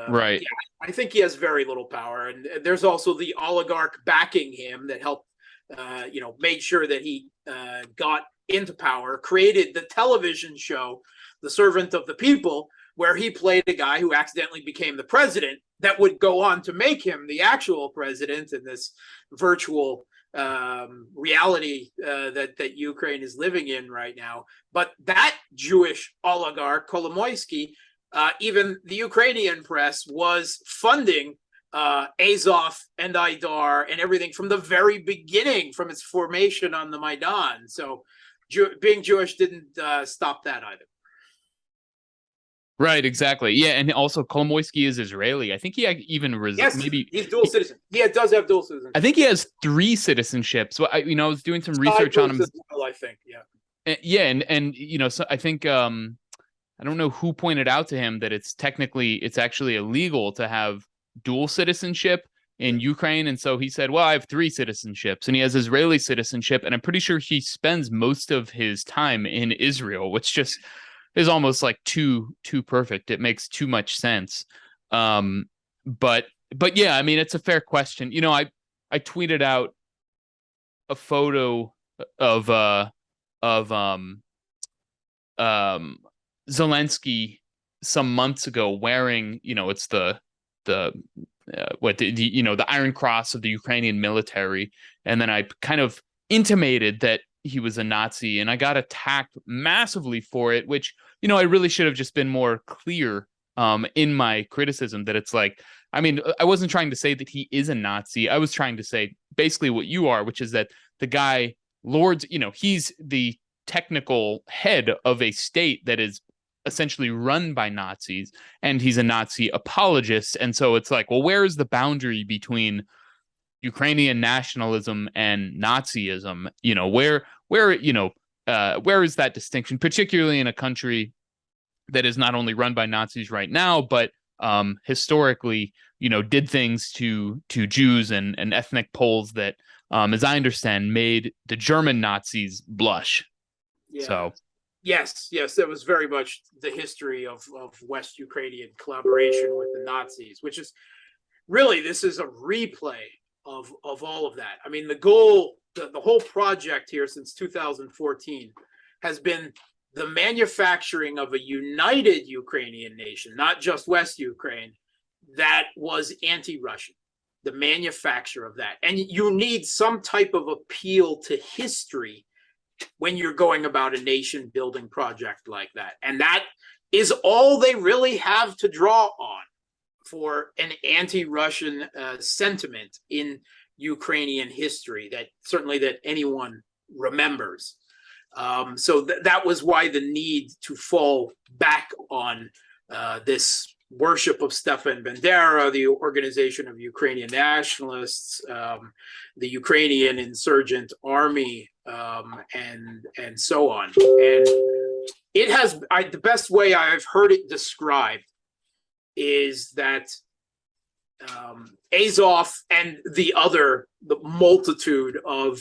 Right. Yeah, I think he has very little power, and there's also the oligarch backing him that helped, made sure that he got into power, created the television show, The Servant of the People, where he played a guy who accidentally became the president that would go on to make him the actual president in this virtual reality that Ukraine is living in right now. But that Jewish oligarch, Kolomoisky, even the Ukrainian press was funding Azov and Aidar and everything from the very beginning, from its formation on the Maidan. So being Jewish didn't stop that either. Right, exactly. Yeah, and also Kolomoisky is Israeli. I think he even maybe he's dual citizen. Yeah, does have dual citizenship. I think he has 3 citizenships. So I was doing some research on him. Well, I think, yeah. Yeah, and so I think I don't know who pointed out to him that it's actually illegal to have dual citizenship in Ukraine. And so he said, well, I have 3 citizenships, and he has Israeli citizenship. And I'm pretty sure he spends most of his time in Israel, which just is almost like too perfect. It makes too much sense. But yeah, I mean, it's a fair question. I tweeted out a photo of Zelensky some months ago wearing, it's the Iron Cross of the Ukrainian military. And then I kind of intimated that he was a Nazi, and I got attacked massively for it, which, I really should have just been more clear in my criticism that it's like, I mean, I wasn't trying to say that he is a Nazi. I was trying to say basically what you are, which is that the guy lords, he's the technical head of a state that is essentially run by Nazis, and he's a Nazi apologist. And so it's like, well, where is the boundary between Ukrainian nationalism and Nazism? Where is that distinction, particularly in a country that is not only run by Nazis right now, but historically, did things to Jews and ethnic Poles that, as I understand, made the German Nazis blush. Yeah. So Yes, yes, that was very much the history of West Ukrainian collaboration with the Nazis, which is really, this is a replay of all of that. I mean, the goal, the whole project here since 2014 has been the manufacturing of a united Ukrainian nation, not just West Ukraine, that was anti-Russian, the manufacture of that. And you need some type of appeal to history when you're going about a nation building project like that. And that is all they really have to draw on for an anti-Russian sentiment in Ukrainian history that certainly that anyone remembers. So that was why the need to fall back on this worship of Stefan Bandera, the Organization of Ukrainian Nationalists, the Ukrainian Insurgent Army, and so on. And it has, the best way I've heard it described is that Azov and the multitude of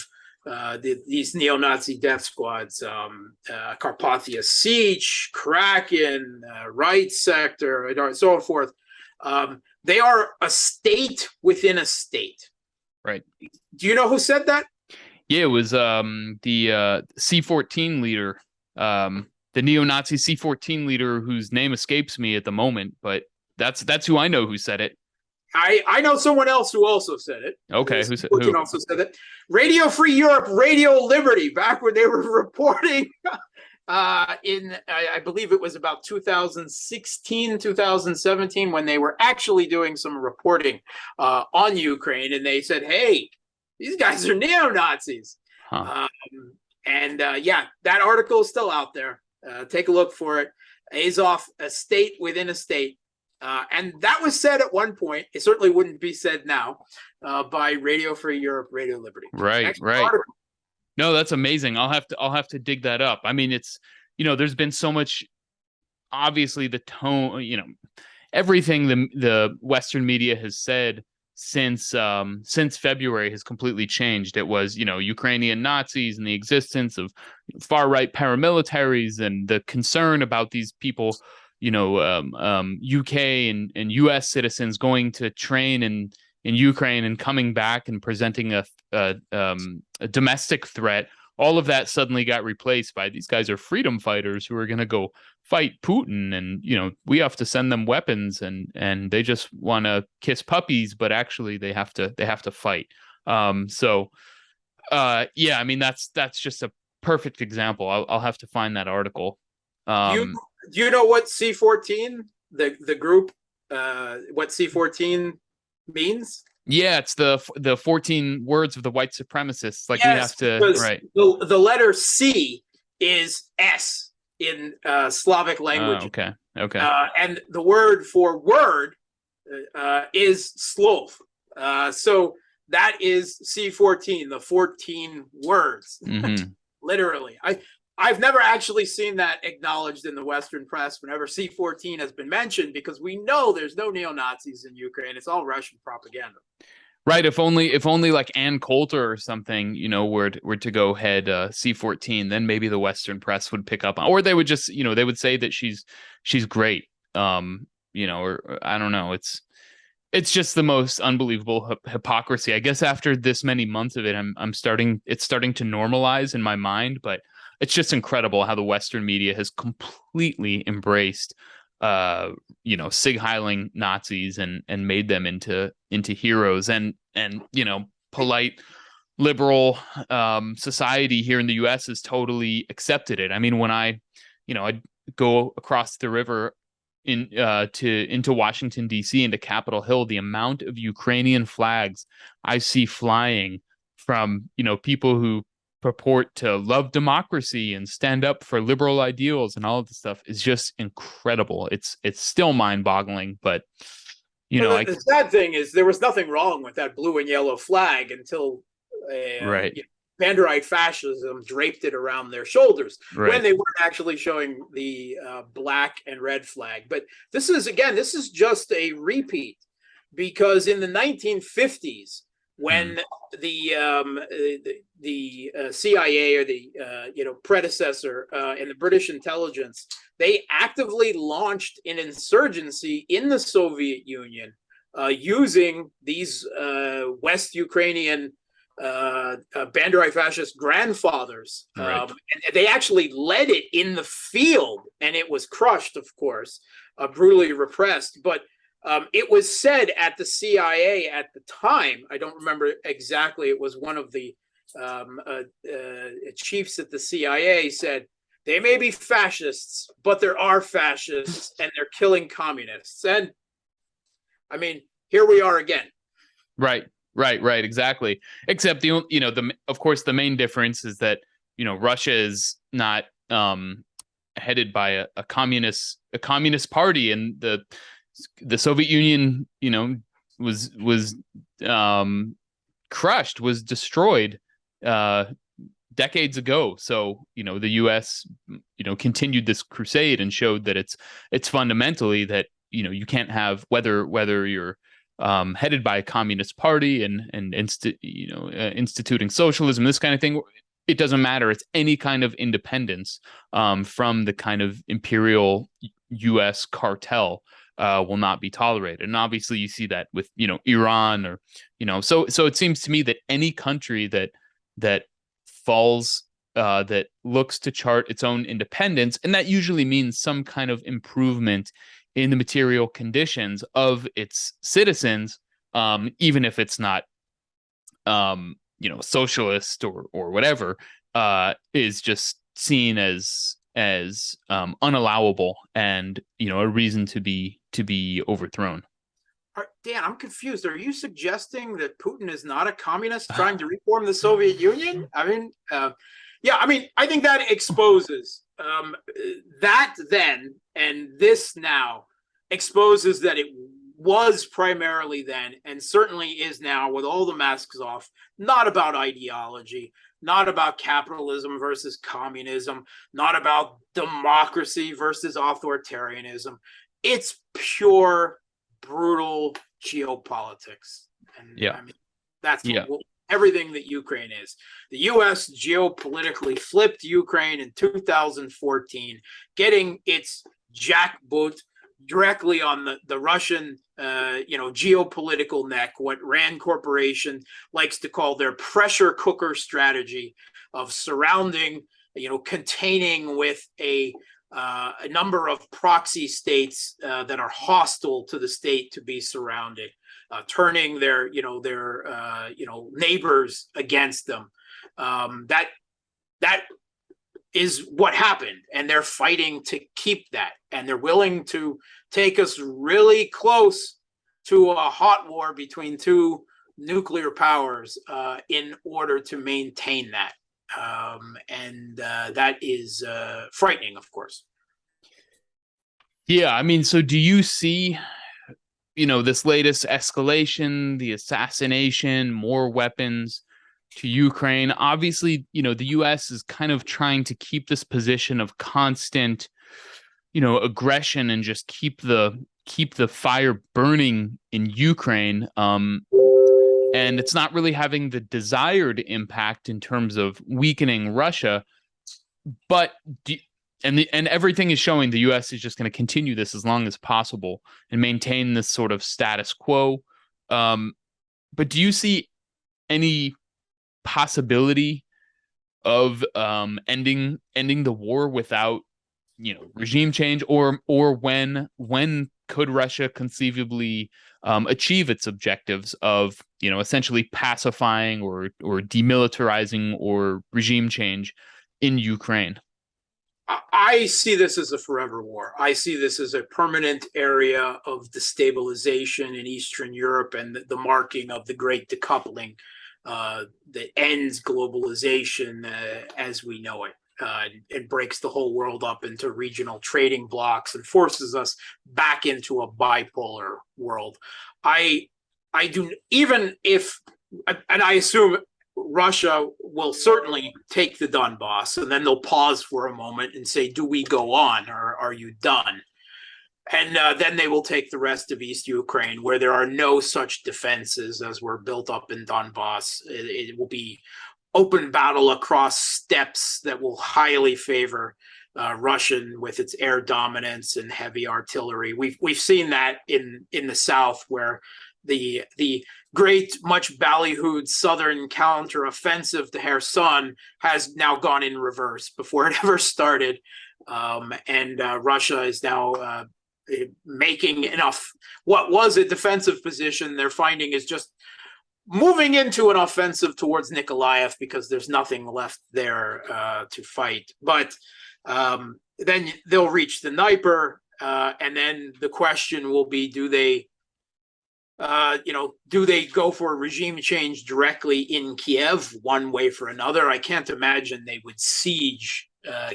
these neo-Nazi death squads, Carpathia Sich, Kraken, Right Sector, and so forth, they are a state within a state. Right. Do you know who said that? Yeah, it was the C-14 leader, the neo-Nazi C-14 leader whose name escapes me at the moment, but that's who I know who said it. I know someone else who also said it. Okay, who also said it? Radio Free Europe, Radio Liberty, back when they were reporting I believe it was about 2016, 2017, when they were actually doing some reporting on Ukraine, and they said, hey, these guys are neo-Nazis. Huh. Yeah, that article is still out there. Take a look for it. Azov, a state within a state. And that was said at one point. It certainly wouldn't be said now by Radio Free Europe, Radio Liberty. Right. Article. No, that's amazing. I'll have to dig that up. I mean, it's, there's been so much, obviously the tone, everything the Western media has said since February has completely changed. It was, Ukrainian Nazis and the existence of far-right paramilitaries and the concern about these people, UK and US citizens going to train in Ukraine and coming back and presenting a domestic threat. All of that suddenly got replaced by these guys are freedom fighters who are going to go fight Putin, and we have to send them weapons, and they just want to kiss puppies, but actually they have to fight. Yeah, I mean that's just a perfect example. I'll have to find that article. Do you know what C-14, the group, what C-14 means? Yeah, it's the 14 words of the white supremacists. Like, yes, we have to, right. The letter C is S in Slavic language. Okay. And the word for word is sloth. So that is C-14, the 14 words, literally. I've never actually seen that acknowledged in the Western press whenever C-14 has been mentioned, because we know there's no neo-Nazis in Ukraine. It's all Russian propaganda. Right. If only like Ann Coulter or something, were to go head C-14, then maybe the Western press would pick up on, or they would just, they would say that she's great. Or I don't know. It's just the most unbelievable hypocrisy. I guess after this many months of it, it's starting to normalize in my mind, but it's just incredible how the Western media has completely embraced, Sig Heiling Nazis and made them into heroes, and polite liberal society here in the U.S. has totally accepted it. I mean, when I go across the river into Washington D.C. into Capitol Hill, the amount of Ukrainian flags I see flying from people who purport to love democracy and stand up for liberal ideals and all of this stuff is just incredible. It's still mind-boggling, but the sad thing is there was nothing wrong with that blue and yellow flag until right. Banderite fascism draped it around their shoulders, right, when they weren't actually showing the black and red flag. But this is just a repeat, because in the 1950s, when the CIA or the predecessor and the British intelligence, they actively launched an insurgency in the Soviet Union using these West Ukrainian Banderai fascist grandfathers. Right. And they actually led it in the field, and it was crushed, of course, brutally repressed. But it was said at the CIA at the time, I don't remember exactly, it was one of the chiefs at the CIA said, they may be fascists, but there are fascists, and they're killing communists. And I mean, here we are again. Right. Exactly. Except of course, the main difference is that, Russia is not headed by a communist party, and the Soviet Union, was crushed, was destroyed decades ago. So, the U.S., continued this crusade and showed that it's fundamentally that, you can't have, whether you're headed by a communist party and instituting socialism, this kind of thing, it doesn't matter. It's any kind of independence from the kind of imperial U.S. cartel will not be tolerated. And obviously you see that with, Iran, or, so it seems to me that any country that falls, that looks to chart its own independence, and that usually means some kind of improvement in the material conditions of its citizens, even if it's not, socialist or whatever, is just seen as unallowable and, a reason to be overthrown. Dan, I'm confused. Are you suggesting that Putin is not a communist trying to reform the Soviet Union? I mean, I think that exposes that then, and this now exposes that it was primarily then, and certainly is now, with all the masks off, not about ideology, not about capitalism versus communism, not about democracy versus authoritarianism. It's pure, brutal geopolitics. And yeah, that's everything that Ukraine is. The U.S. geopolitically flipped Ukraine in 2014, getting its jackboot directly on the Russian, geopolitical neck, what Rand Corporation likes to call their pressure cooker strategy of surrounding, containing with a number of proxy states that are hostile to the state to be surrounded, turning their neighbors against them. That is what happened, and they're fighting to keep that, and they're willing to take us really close to a hot war between two nuclear powers in order to maintain that. And that is frightening, of course. Yeah, so do you see, this latest escalation, the assassination, more weapons to Ukraine? Obviously, the U.S. is kind of trying to keep this position of constant, aggression, and just keep the fire burning in Ukraine. And it's not really having the desired impact in terms of weakening Russia. But and everything is showing the U.S. is just going to continue this as long as possible and maintain this sort of status quo. But do you see any possibility of ending the war without, regime change, or when could Russia conceivably achieve its objectives of, essentially pacifying or demilitarizing or regime change in Ukraine? I see this as a forever war. I see this as a permanent area of destabilization in Eastern Europe, and the marking of the great decoupling that ends globalization as we know it. It breaks the whole world up into regional trading blocks and forces us back into a bipolar world. I do, even if, and I assume Russia will certainly take the Donbass, and then they'll pause for a moment and say, do we go on, or are you done? And then they will take the rest of East Ukraine, where there are no such defenses as were built up in Donbass. It will be open battle across steppes that will highly favor Russian with its air dominance and heavy artillery. We've seen that in the south, where the great, much ballyhooed southern counteroffensive to Kherson has now gone in reverse before it ever started, and Russia is now making enough. What was a defensive position, they're finding, is just moving into an offensive towards Nikolaev, because there's nothing left there to fight. But then they'll reach the Dnieper, and then the question will be: do they go for a regime change directly in Kiev, one way for another? I can't imagine they would siege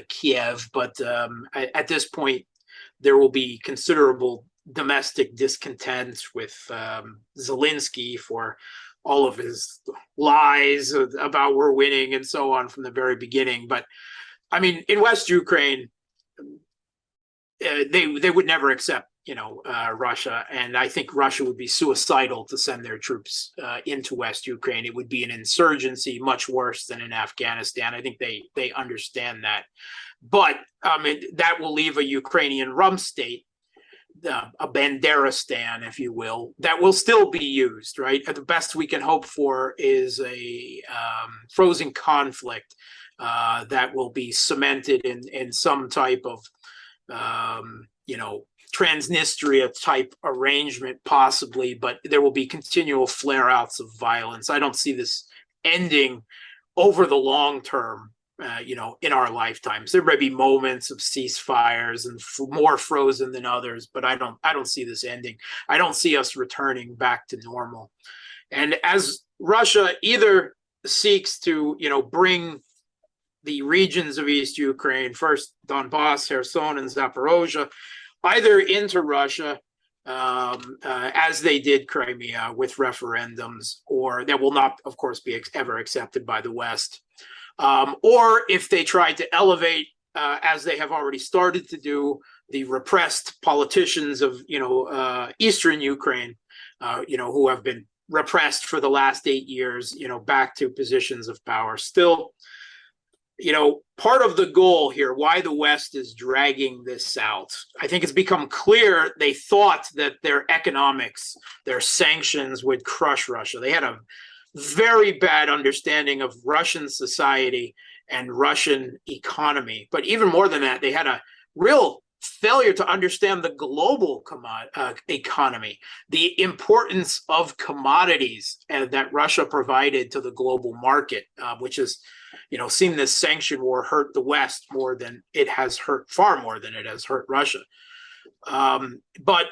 Kiev, but at this point, there will be considerable domestic discontent with Zelensky for all of his lies about we're winning and so on from the very beginning. But I mean, in West Ukraine, they would never accept Russia, and I think Russia would be suicidal to send their troops into West Ukraine. It would be an insurgency much worse than in Afghanistan. I think they understand that. But that will leave a Ukrainian rump state, a Banderistan, if you will, that will still be used, right? The best we can hope for is a frozen conflict that will be cemented in some type of, Transnistria type arrangement, possibly, but there will be continual flare-outs of violence. I don't see this ending over the long term. In our lifetimes, there may be moments of ceasefires and more frozen than others, but I don't see this ending. I don't see us returning back to normal. And as Russia either seeks to, bring the regions of East Ukraine, first Donbass, Kherson, and Zaporozhia, either into Russia, as they did Crimea with referendums, or that will not, of course, be ever accepted by the West. Or if they try to elevate, as they have already started to do, the repressed politicians of Eastern Ukraine, who have been repressed for the last 8 years, back to positions of power. Still, part of the goal here, why the West is dragging this out, I think it's become clear they thought that their economics, their sanctions would crush Russia. They had a very bad understanding of Russian society and Russian economy. But even more than that, they had a real failure to understand the global economy, the importance of commodities that Russia provided to the global market, which is, seen this sanction war hurt the West more than it has hurt, far more than it has hurt Russia. But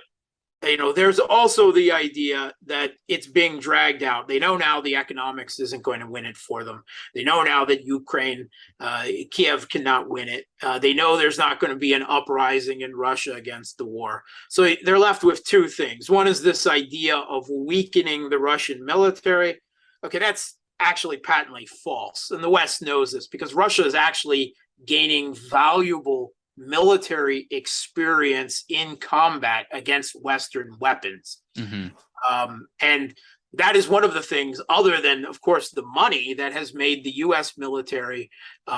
there's also the idea that it's being dragged out. They know now the economics isn't going to win it for them. They know now that Kiev cannot win it. They know there's not going to be an uprising in Russia against the war. So they're left with two things. One is this idea of weakening the Russian military. Okay, that's actually patently false. And the West knows this, because Russia is actually gaining valuable military experience in combat against Western weapons. Mm-hmm. And that is one of the things, other than, of course, the money, that has made the U.S. military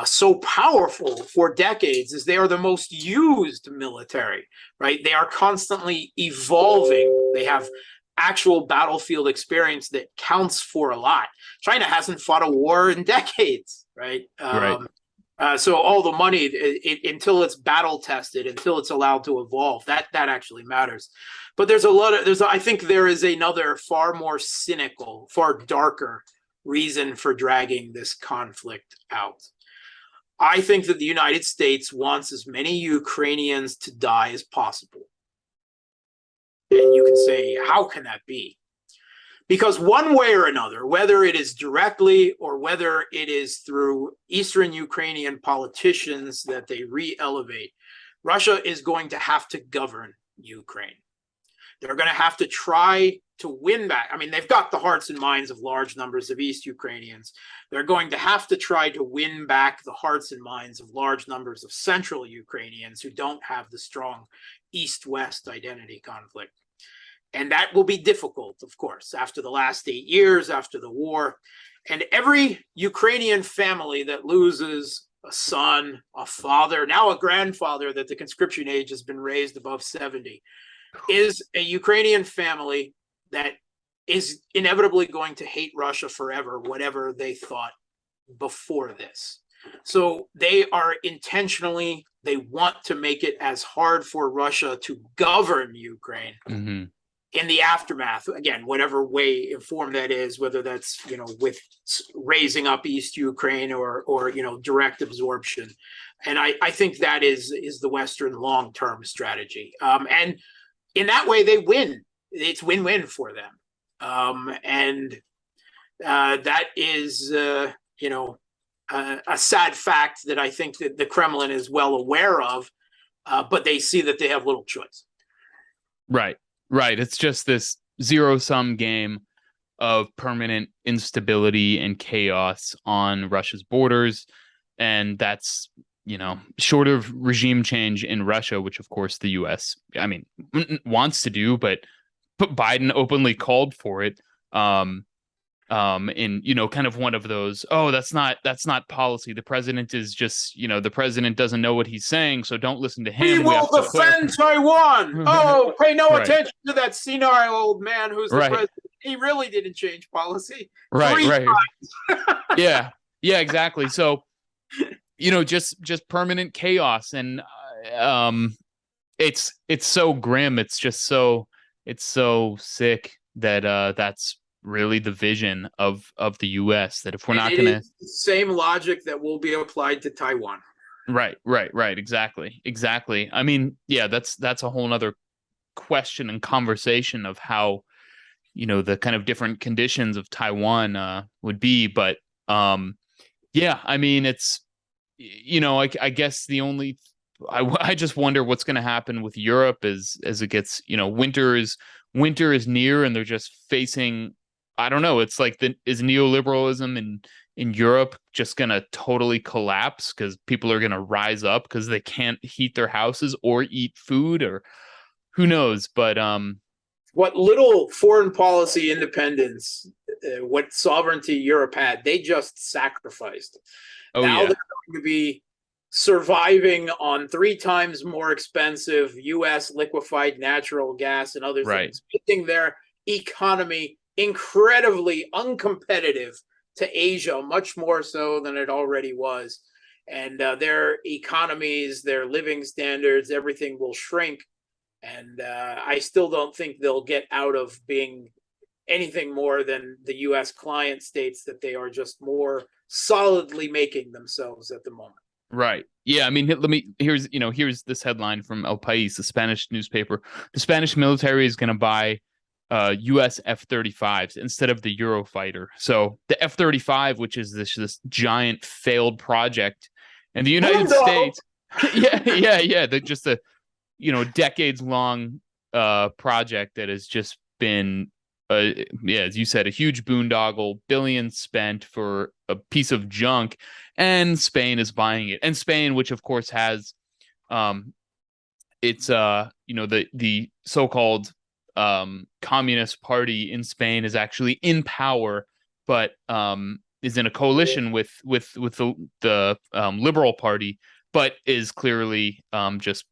so powerful for decades, is they are the most used military, right? They are constantly evolving. They have actual battlefield experience that counts for a lot. China hasn't fought a war in decades, right? Right. So all the money, until it's battle tested, until it's allowed to evolve, that actually matters. But I think there is another far more cynical, far darker reason for dragging this conflict out. I think that the United States wants as many Ukrainians to die as possible. And you can say, how can that be? Because one way or another, whether it is directly or whether it is through Eastern Ukrainian politicians that they re-elevate, Russia is going to have to govern Ukraine. They're going to have to try to win back, I mean, they've got the hearts and minds of large numbers of East Ukrainians. They're going to have to try to win back the hearts and minds of large numbers of Central Ukrainians who don't have the strong East-West identity conflict. And that will be difficult, of course, after the last 8 years, after the war. And every Ukrainian family that loses a son, a father, now a grandfather that the conscription age has been raised above 70, is a Ukrainian family that is inevitably going to hate Russia forever, whatever they thought before this. So they are intentionally, they want to make it as hard for Russia to govern Ukraine in the aftermath, again, whatever way and form that is, whether that's, you know, with raising up East Ukraine or you know, direct absorption. And I think that is the Western long-term strategy. And in that way, they win. It's win-win for them. And that is, you know, a sad fact that I think that the Kremlin is well aware of, but they see that they have little choice. Right. Right. It's just this zero-sum game of permanent instability and chaos on Russia's borders. And that's, you know, short of regime change in Russia, which, of course, the U.S., I mean, wants to do, but Biden openly called for it. In, you know, kind of one of those, oh, that's not policy. The president is just, you know, the president doesn't know what he's saying, so don't listen to him. We will defend Taiwan. Oh, pay no attention to that senile old man who's the president. He really didn't change policy. Right. Yeah, exactly. So, you know, just permanent chaos, and it's so grim. It's just so sick that that's really the vision of the U.S. that if we're not going to, same logic that will be applied to Taiwan. Right. Exactly. I mean, yeah, that's a whole nother question and conversation of how, you know, the kind of different conditions of Taiwan would be. But yeah, I mean, it's, you know, I guess the only, I just wonder what's going to happen with Europe as it gets, you know, winter is near, and they're just facing, I don't know. It's like, is neoliberalism in Europe just going to totally collapse because people are going to rise up because they can't heat their houses or eat food, or who knows? But what little foreign policy independence, what sovereignty Europe had, they just sacrificed. Oh, now yeah. they're going to be surviving on 3 times more expensive U.S. liquefied natural gas and other things, making their economy incredibly uncompetitive to Asia, much more so than it already was. And their economies, their living standards, everything will shrink. And I still don't think they'll get out of being anything more than the U.S. client states that they are just more solidly making themselves at the moment. Right. Yeah. I mean, here's this headline from El País, the Spanish newspaper. The Spanish military is going to buy U.S. F-35s instead of the Eurofighter. So the F-35, which is this giant failed project, and the United States, they're just a, you know, decades long project that has just been, as you said, a huge boondoggle, billions spent for a piece of junk, and Spain is buying it. And Spain, which of course has, it's you know, the so-called Communist Party in Spain is actually in power, but is in a coalition with the Liberal Party, but is clearly just,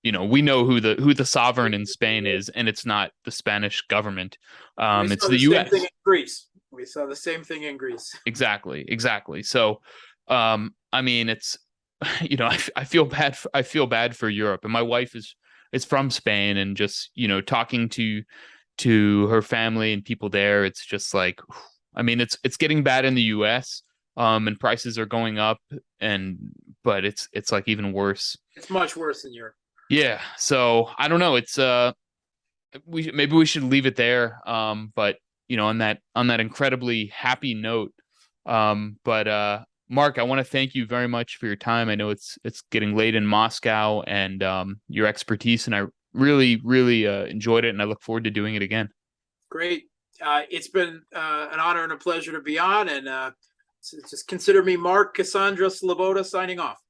you know, we know who the sovereign in Spain is, and it's not the Spanish government. It's the U.S. Same thing in Greece. We saw the same thing in Greece. Exactly. So, I mean, it's, you know, I feel bad for Europe, and my wife is from Spain, and just, you know, talking to her family and people there, it's just like, I mean, it's getting bad in the U.S. And prices are going up, but it's like even worse. It's much worse in Europe. Yeah. So I don't know. It's maybe we should leave it there. But you know, on that incredibly happy note, Mark, I want to thank you very much for your time. I know it's getting late in Moscow, and your expertise, and I really enjoyed it, and I look forward to doing it again. Great. It's been an honor and a pleasure to be on, and just consider me Mark Cassandra Sleboda signing off.